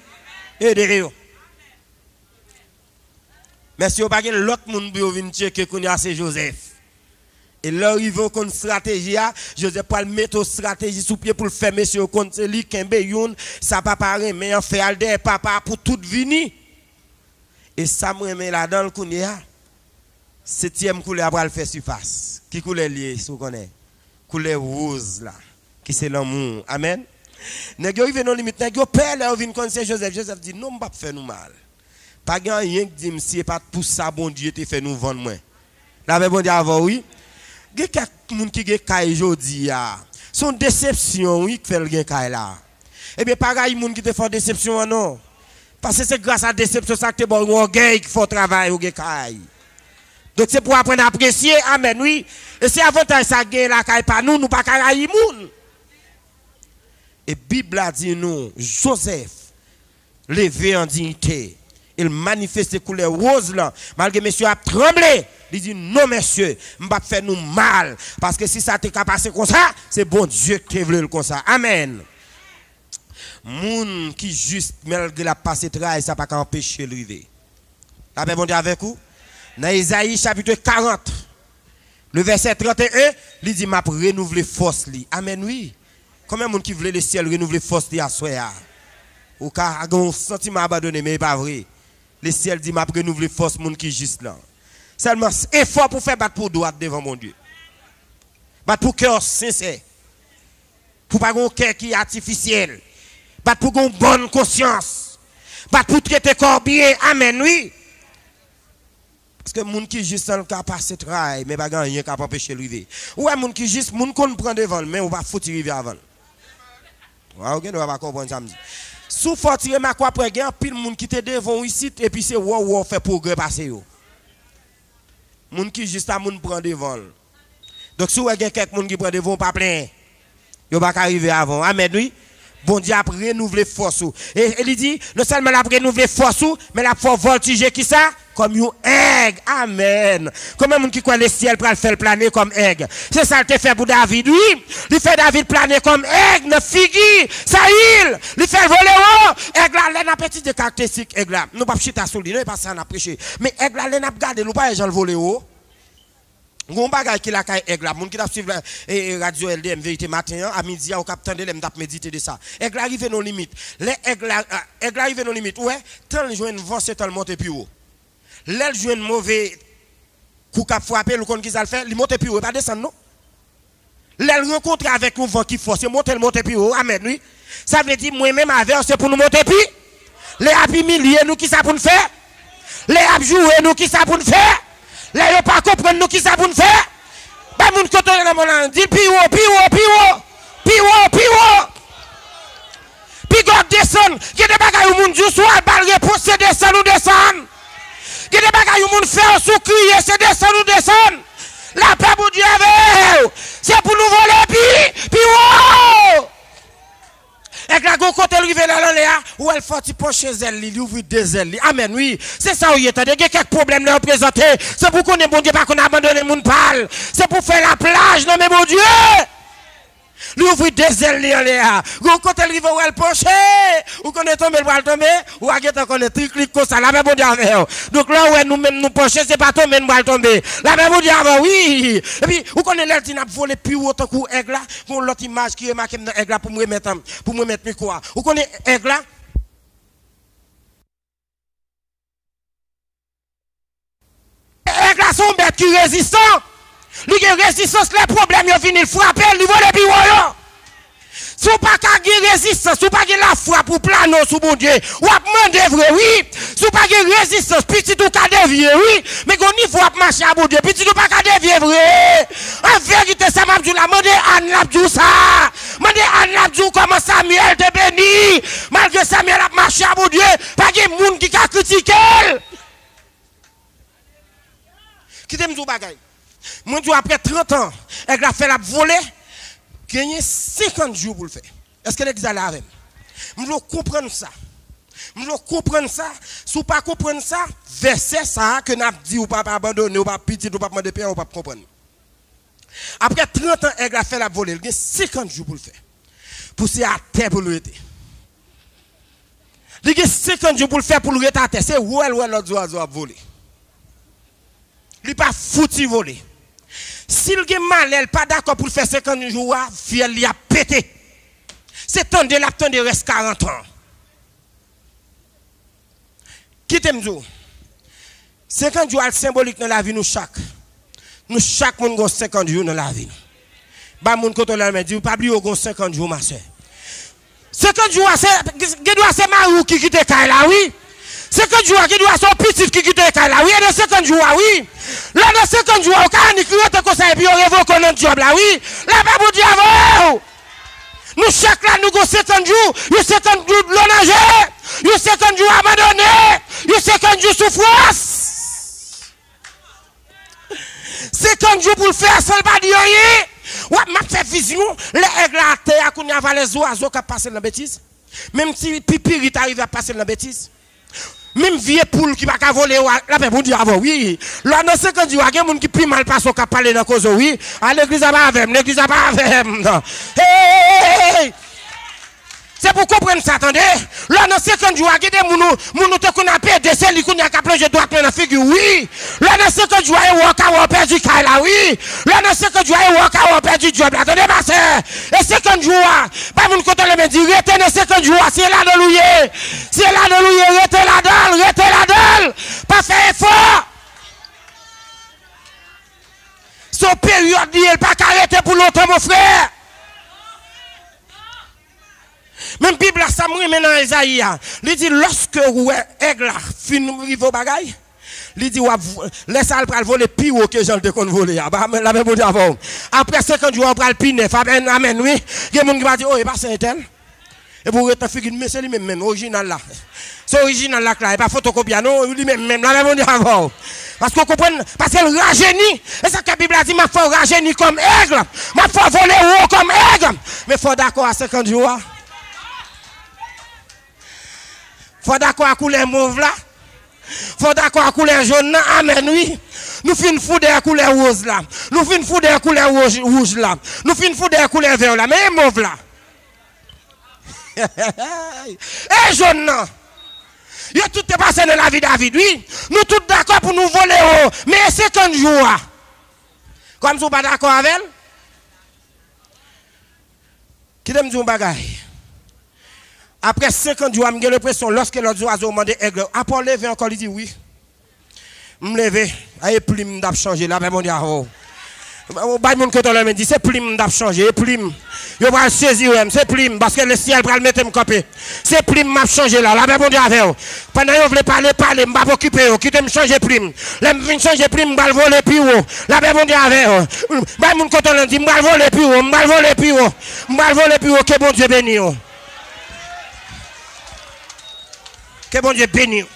Aidez-vous. Mais si vous n'avez pas l'autre monde qui vient checker, c'est Joseph. Et là, ils vont une stratégie. Joseph va mettre une stratégie sous pied pour le faire, monsieur, contre celui qui est ça pas pareil, mais en fait, Alder, papa, pour tout venir. Et ça me remet là-dedans le Kounia. 7e couleur après le faire surface. Qui couleur lié, si vous connaissez? Couleur rose là. Qui c'est l'amour. Amen. Nèg yo non limite, nèg yo père là vinn connaître Joseph. Joseph dit non, pas faire nous mal. Pas grand rien qui dit si pas pour ça bon Dieu te fait nous vendre moins. Là bon Dieu avant oui. Il y a quelques gens qui ont caille aujourd'hui. Son déception, oui, qui fait le caille là. Eh bien, pareil, les gens qui te font déception, non. Parce que c'est grâce à la déception ça que tu as un orgueil qui faut travailler au caille. Donc c'est pour apprendre à apprécier. Amen, oui. Et c'est avantage ça gagne la caille pas nous, nous pas caille moun. Et Bible a dit nous, Joseph, levé en dignité. Il manifeste les couleurs roses là. Malgré monsieur a tremblé. Il dit non monsieur, je ne vais pas faire nous mal. Parce que si ça t'est passé comme ça, c'est bon Dieu qui veut le comme ça. Amen. Moun qui juste, malgré la passé travail, ça ne peut pas empêcher de lever. La paix bon Dieu avec vous. Dans Isaïe chapitre 40, le verset 31, il dit m'a renouveler force li. Amen oui. Combien de monde qui veut le ciel renouveler force li à soya? Ou ka un sentiment abandonné mais pas vrai. Le ciel dit m'a renouveler force moun qui juste là. Seulement effort pour faire battre pour droite devant mon Dieu. Battre pour cœur sincère. Pour pas un cœur qui est artificiel. Battre pour une bonne conscience. Battre pour traiter corps bien. Amen oui. Parce que moun qui juste dans le cas passer travail mais pas rien qui empêcher de lever. Ouais moun qui juste moun qu'on prend devant mais on va foutre river avant. OK, on va pas comprendre ça. Sous faut tirer ma quoi après gain pile moun qui te devant ici et puis c'est wow fait progrès passer yo. Moun qui juste à moun prend devant. Donc si vous avez quelqu'un qui prend devant pas plein, Yo pas arriver avant. Amen, oui. Bon Dieu a renouvelé force. Et il dit, non seulement la renouvelé force, mais la faut voltiger qui ça? Comme un aigle. Amen. Comme un monde qui croit le ciel pour le faire planer comme aigle. C'est ça qu'il fait pour David, oui. Il fait David planer comme aigle, ne figure, ça il fait voler haut. Aigle là, il a petit de caractéristiques, aigle là. Nous pas chita sur lui, nous pas ça, on a prêché. Mais aigle là, il a gardé, nous pas les gens voler haut. Gon bagay qui la kay aigle la moun qui t'a suivre radio LDM vérité matin à midi au cap tande l'aime t'a méditer de ça aigle arrive nos limites les aigle arrive nos limites ouais tant joine vent c'est tellement monter plus haut l'aile joine mauvais coup cap frapper le kon qui ça le fait il monter plus haut pas descendre non l'aile rencontre avec un vent qui force monter plus haut amen oui ça veut dire moi même avec c'est pour nous monter plus les happy milliers nous qui ça pour nous faire les hab jouer nous qui ça pour nous faire. Là, yo pas comprendre nous qui ça pour nous faire. Bah, moun koto dans mon dit pi haut. Pi God descend. Qui des bagay ou moun jou soit bal réponse c'est descend ou descend. Qui des bagay ou moun faire sous crier c'est descend ou descend. La paix pour Dieu avec. C'est pour nous voler pi haut. Et la go côté rive là là où elle fait pencher elle li ouvre des ailes. Amen oui, c'est ça où il y a quelques problèmes là présenté. C'est pour qu'on ait bon Dieu pas qu'on abandonne moun parle. C'est pour faire la plage non mais mon Dieu. Lui ouvre des ailes là. Go côté rive où elle pencher ou qu'on est tombé le tomber ou a geta qu'on est clic comme ça là même bon Dieu avec. Donc là où nous même nous pencher c'est pas tomber nous tomber. Là même bon Dieu avec oui. Et puis ou qu'on est là qui n'a volé plus haut que aigle là, qu'on l'autre image qui est marqué dans aigle là pour me mettre quoi. Ou qu'on est aigle là. Aigle là sont bêtes qui résistant. Lui qui résistance les problèmes yo vinn frapper, lui voler plus haut. Si vous pas de résistance, si vous pas de la foi pour planer sous bon Dieu, ou à demander vrai, oui. Si vous pas de résistance, petit ou qu'à dévier, oui. Mais qu'on niveau à marcher à bon Dieu, petit ou pas qu'à dévier, vrai. En vérité, ça m'a dit la mandé Anne Labdou ça. Mandé Anne Labdou comment Samuel te béni. Malgré Samuel a marché à bon Dieu, pas de monde qui a critiqué. Qui t'aime tout bagay. Mon Dieu, après 30 ans, elle a fait la voler. Gagner 50 jours pour le faire. Est-ce que l'église est là avec moi? Je veux comprendre ça. Je veux comprendre ça. Si vous ne pas comprendre ça, verset ça que nous avons dit ou pas abandonner, ou pas petit, ou pas demander paix, ou pas comprendre. Après 30 ans, elle a fait la voler. Il y a 50 jours pour le faire. Pour c'est à terre pour le rester. Il y a 50 jours pour le faire pour le rester à terre. C'est où l'autre oiseau a volé. Il n'est pas foutu voler. S'il est mal, elle n'est pas d'accord pour faire 50 jours, fiel il a pété. C'est temps de l'attendre de reste 40 ans. Qui t'aime dire? 50 jours symbolique dans la vie nous chaque. Nous chaque monde a 50 jours dans la vie. Bah mon côté là me dit pas oublier au 50 jours ma soeur. 50 jours c'est marou qui quitte là oui. 50 jours qui doit son petit qui quitte là oui, dans 50 jours oui. Là dans 50 jours au cas ni crier comme ça et puis on révoque notre job là oui. Là pas pour dire avant. Nous chaque là nous go 50 jours, you 50 jours de l'onager, you 50 jours abandonné, you 50 jours souffrance. 50 jours pour le faire sans pas dire rien. Ouais, m'a fait vision, les aigles à terre qu'on y a les oiseaux qui passent dans la bêtise. Même si pipi arrive à passer dans la bêtise. Même vieux poule qui va voler, la paix pour dire avant, oui. Là, dans 50 jours, il y a des gens qui plus mal passent au cap parler dans la cause, oui. À l'église, à pas avec, l'église, à pas avec. Hey! C'est pour comprendre ça, attendez. Là, dans 50 jours, il y a des gens qui ont perdu, c'est lui qui a plongé droit dans la figure, oui. Là, dans 50 jours, il y a des gens qui ont perdu Kaila, oui. Là, dans 50 jours, il y a des gens qui ont perdu job, là. Attendez, ma soeur. Et 50 jours, pas mon côté, le dit, retenez 50 jours, c'est là de louer. C'est là de louer, retenez la dalle. Pas faire effort. Son période, il n'est pas arrêté pour longtemps, mon frère. Même Bible ça m'a maintenant Isaïe. Il dit lorsque aigle fin rive au bagay, il dit laisse al pral voler plus haut que Jean de kon voler. La même dit avant. Après 50 jours on pral pi neuf. Amen oui. Il y a monde qui va dire oh il passe un tel. Et pour être figure, mais c'est lui-même, original là. C'est original là, il n'est pas photocopié, non, lui-même, là, même on dit avant. Parce qu'on comprend, parce qu'elle rajeunit. Et ça que la Bible a dit, ma foi rajeunit comme aigle. Ma foi voler haut comme aigle. Mais il faut d'accord à 50 jours. Il faut d'accord à couleur mauve là. Il faut d'accord à couleur jaune là. Amen, oui. Nous finissons fou de couleur rose là. Nous finissons fou de couleur rouge là. Nous finissons fou de couleur vert là. Mais mauve là. Et jaune là. Yo tout est passé dans la vie David, oui. Nous tous d'accord pour nous voler haut. Mais 50 jours. Comme si vous pas d'accord avec elle. Qui t'aime dire un bagaille? Après 50 jours, j'ai l'impression, lorsque l'autre oiseau m'a dit aigle, après lever encore, il dit oui. Je me lever, et plume d'ap changer là, mais mon Dieu, oh. Bah, mon côté là me dit, c'est plume d'ap changer, plume. Je vais saisir, c'est plume, parce que le ciel va le mettre me camper. C'est plume m'a changé là, mais mon Dieu, avec vous. Pendant que vous voulez parler, je vais m'occuper, qui te me changer plume. Là, je vais changer plume, je vais voler plus haut. Là, mais mon Dieu, avec vous. Bah, mon côté là dit, je vais voler plus haut, je vais voler plus haut. Je vais voler plus haut, que bon Dieu bénisse. Que bon Dieu bénisse.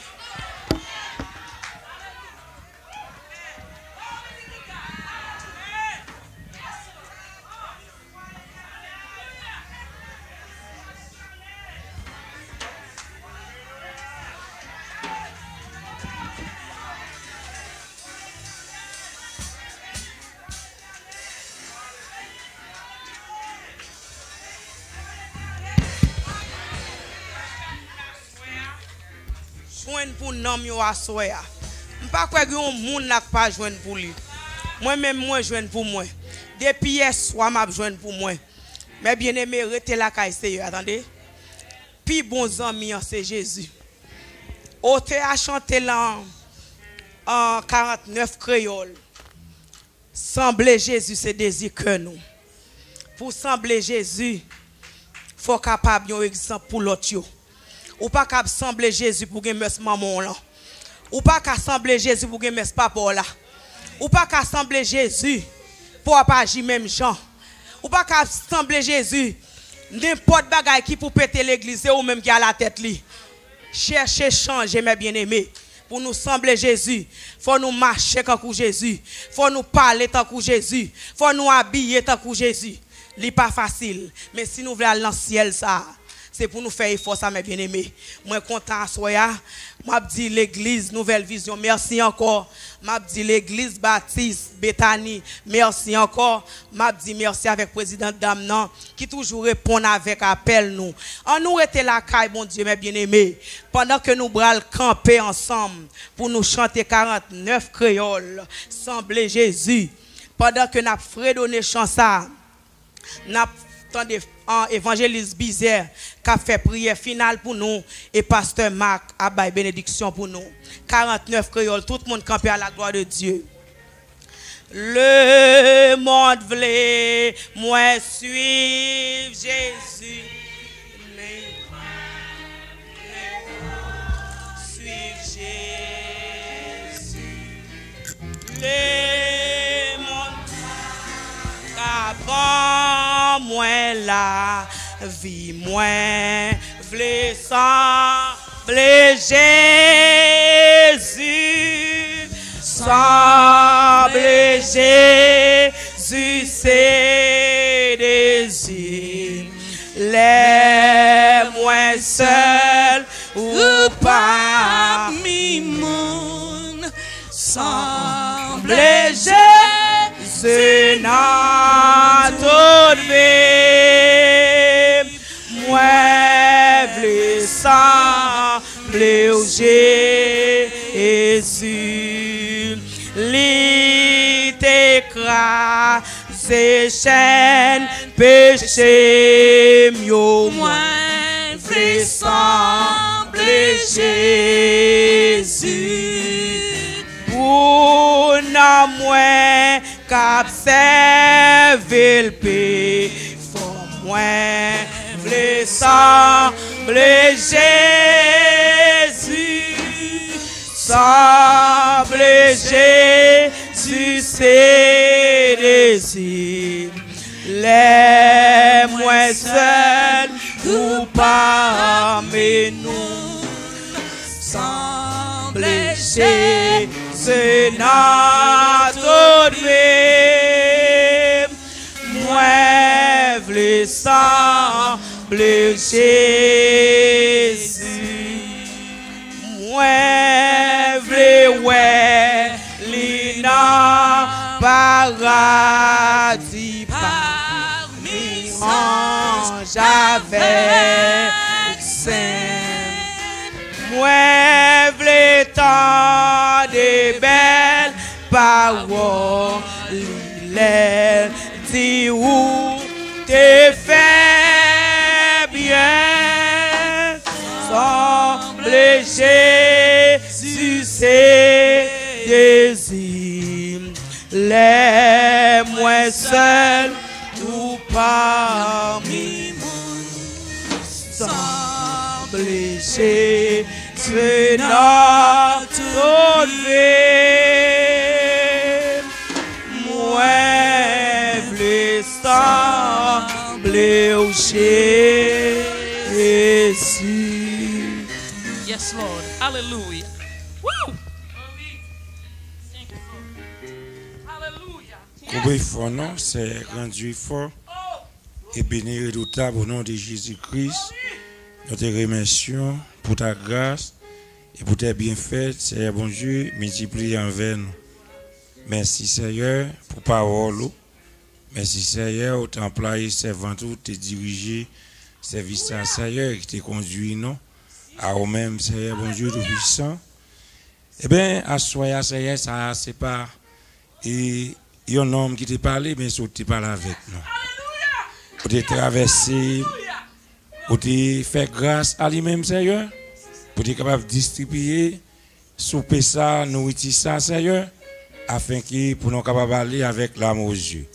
Joindre pour nom yo assoya. M'pas quoi que un monde n'a pas joindre pour lui. Moi même moi joindre pour moi. Depuis hier soir m'a joindre pour moi. Mais bien aimé rete la caille c'est attendez. Puis bon ami c'est Jésus. Ote a chanté là en 49 créole. Sembler Jésus c'est désir que nous. Pour sembler Jésus, faut capable un exemple pour l'autre yo. Ou pas qu'à sembler Jésus pour que mes maman là. Ou pas qu'à sembler Jésus pour que mes papa là. Ou pas qu'à sembler Jésus pour pas agir même gens. Ou pas qu'à sembler Jésus n'importe bagaille qui pour péter l'église ou même qui a la tête li. Chercher changer mes bien-aimés. Pour nous sembler Jésus, faut nous marcher comme Jésus, faut nous parler tant que Jésus, faut nous habiller tant que Jésus. Li pas facile, mais si nous voulons aller dans le ciel ça, c'est pour nous faire effort ça mes bien-aimés. Moi content à soya, m'a dit l'église Nouvelle Vision, merci encore. M'a dit l'église Baptiste Bethany, merci encore. M'a dit merci avec président Damnan qui toujours répond avec appel nous. On nous était la caille bon Dieu mes bien-aimés. Pendant que nous bral camper ensemble pour nous chanter 49 créoles, sembler Jésus. Pendant que n'a fredonné chant ça, n'a attendez évangéliste Bizère qui a fait prière finale pour nous et pasteur Marc a bail bénédiction pour nous. 49 créoles, tout le monde campé à la gloire de Dieu. Le monde voulait moi suivre Jésus. Suivre Jésus. Le monde avant moi la vie moi voulait sembler Jésus. Sembler Jésus c'est désir. Les moins seuls ou parmi monde. Sembler Jésus n'a tout vie. Moi voulais sembler au Jésus. Li t'écrase chaîne péché mieux. Moi voulais sembler Jésus. Pour n'a moins qu'observer le pays. Pour moi voulais sembler Jésus. Sembler Jésus c'est désir. Les moins seuls ou tout parmi nous. Semble chez c'est notre vie. Moi, v'le semble Jésus. Moi, v'le ouais, l'ina paradis parmi anges avec saint. Moi, v'le tant de belles paroles, les dit où t'es fait bien. Semble Jésus c'est désir. Les moins seuls tout parmi nous. Semble Jésus notre vie. Moi v'le semble au Jésus. Yes, Lord. Hallelujah. Woo! Hallelujah. Combien fort, non? C'est rendu fort et béni redoutable au nom de Jésus-Christ. Nous te remercions pour ta grâce et pour tes bienfaits, Seigneur bon Dieu, multiplie envers nous. Merci, Seigneur, pour parole. Merci, Seigneur, au employé servant tout, te diriger, service à Seigneur, qui te conduit, non? À vous-même, Seigneur bon Dieu, tout puissant. Eh bien, à soi, Seigneur, ça, c'est pas. Et il y a un homme qui t'a parlé, mais il t'a parlé avec nous. Pour te traverser, pour te faire grâce à lui-même, Seigneur, pour être capable de distribuer, souper ça, nourrir ça, Seigneur, afin que pour nous capables d'aller avec l'amour aux yeux.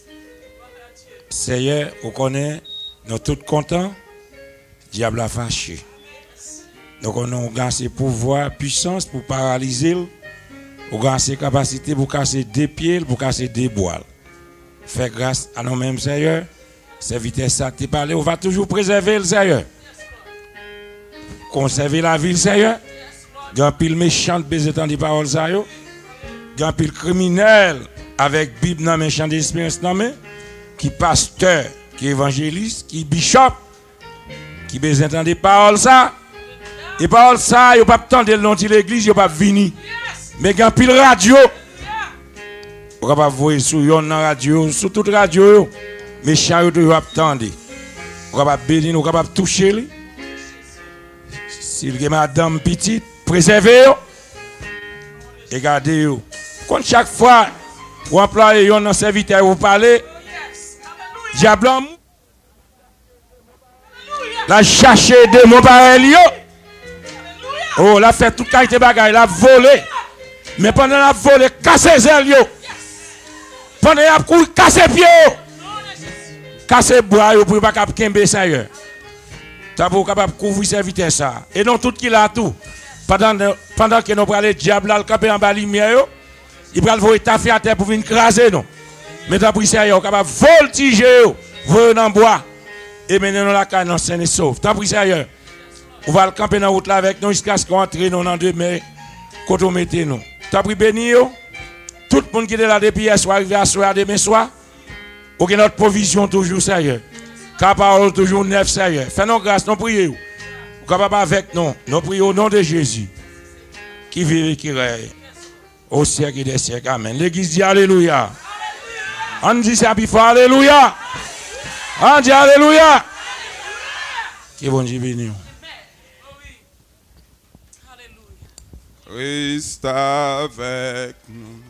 Seigneur, on connaît, nous sommes tous contents, diable a fâché. Donc on a ses pouvoirs, puissance pour paralyser, on a ses capacités pour casser des pieds, pour casser des bois. Fais grâce à nous-mêmes, Seigneur. Serviteur, ça t'est parlé, on va toujours préserver le Seigneur. Conserver la ville, Seigneur. Il y a un pile méchant de baiser dans des paroles, Seigneur. Il y a un pile criminel avec Bible dans mes champs d'espérance, qui pasteur, qui évangéliste, qui bishop, qui baiser dans des paroles, ça. Et paroles, ça, il n'y a pas de temps de l'ont de l'église, il n'y a pas de venir. Mais il y a un pile radio. On ne peut pas voir sur une radio, sur toute radio. Mais chariot toujours attendre. On va bénir, on va toucher lui. S'il y a madame petite, préservez-vous. Et gardez-vous. Quand chaque fois vous employez un serviteur vous parlez, diable la chercher des mots pareils. Oh, la fait toute qualité bagaille, la volé. Mais pendant la volé, cassez les ailes. Pendant la cour, cassez les pieds. Cassez bois pour pas cap kembe Seigneur. Ça pour capable couvrir serviteur ça. Et non tout qui là tout. Pendant que nous parler diable là le camper en bas lumière, il va le voir taffer à terre pour venir craser non. Mais tant pour Seigneur capable voltiger voyer dans bois et mener dans la canne en sain et sauf. Tant pour Seigneur. On va le camper dans route là avec nous jusqu'à ce qu'on entre nous dans demain quand on mettez nous. Tant pour bénir tout le monde qui est là depuis hier soir arrivé à soir demain soir. Ok, notre provision toujours sérieux. Car parole toujours neuf sérieux. Fais-nous grâce, nous prions. Capable avec nous. Nous prions au nom de Jésus. Qui vit et qui règne. Au siècle des siècles. Amen. L'église dit Alléluia. On dit ça plus fort. Alléluia. On dit Alléluia. Que bon Dieu bénisse. Reste avec nous.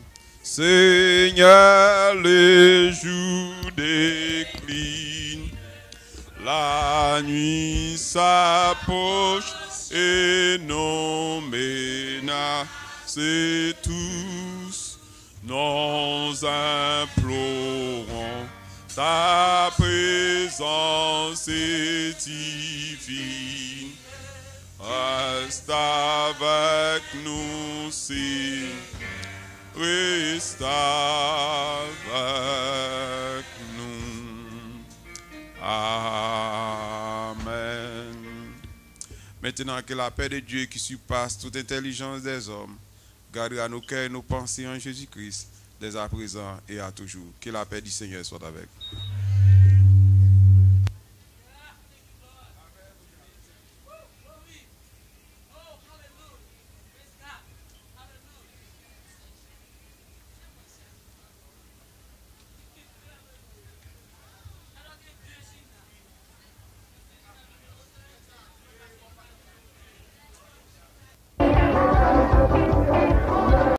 Seigneur, les jours déclinent, la nuit s'approche et nos menaces tous, nous implorons ta présence est divine. Reste avec nous, Seigneur. Reste avec nous. Amen. Maintenant que la paix de Dieu qui surpasse toute intelligence des hommes gardera nos cœurs et nos pensées en Jésus-Christ, dès à présent et à toujours. Que la paix du Seigneur soit avec vous.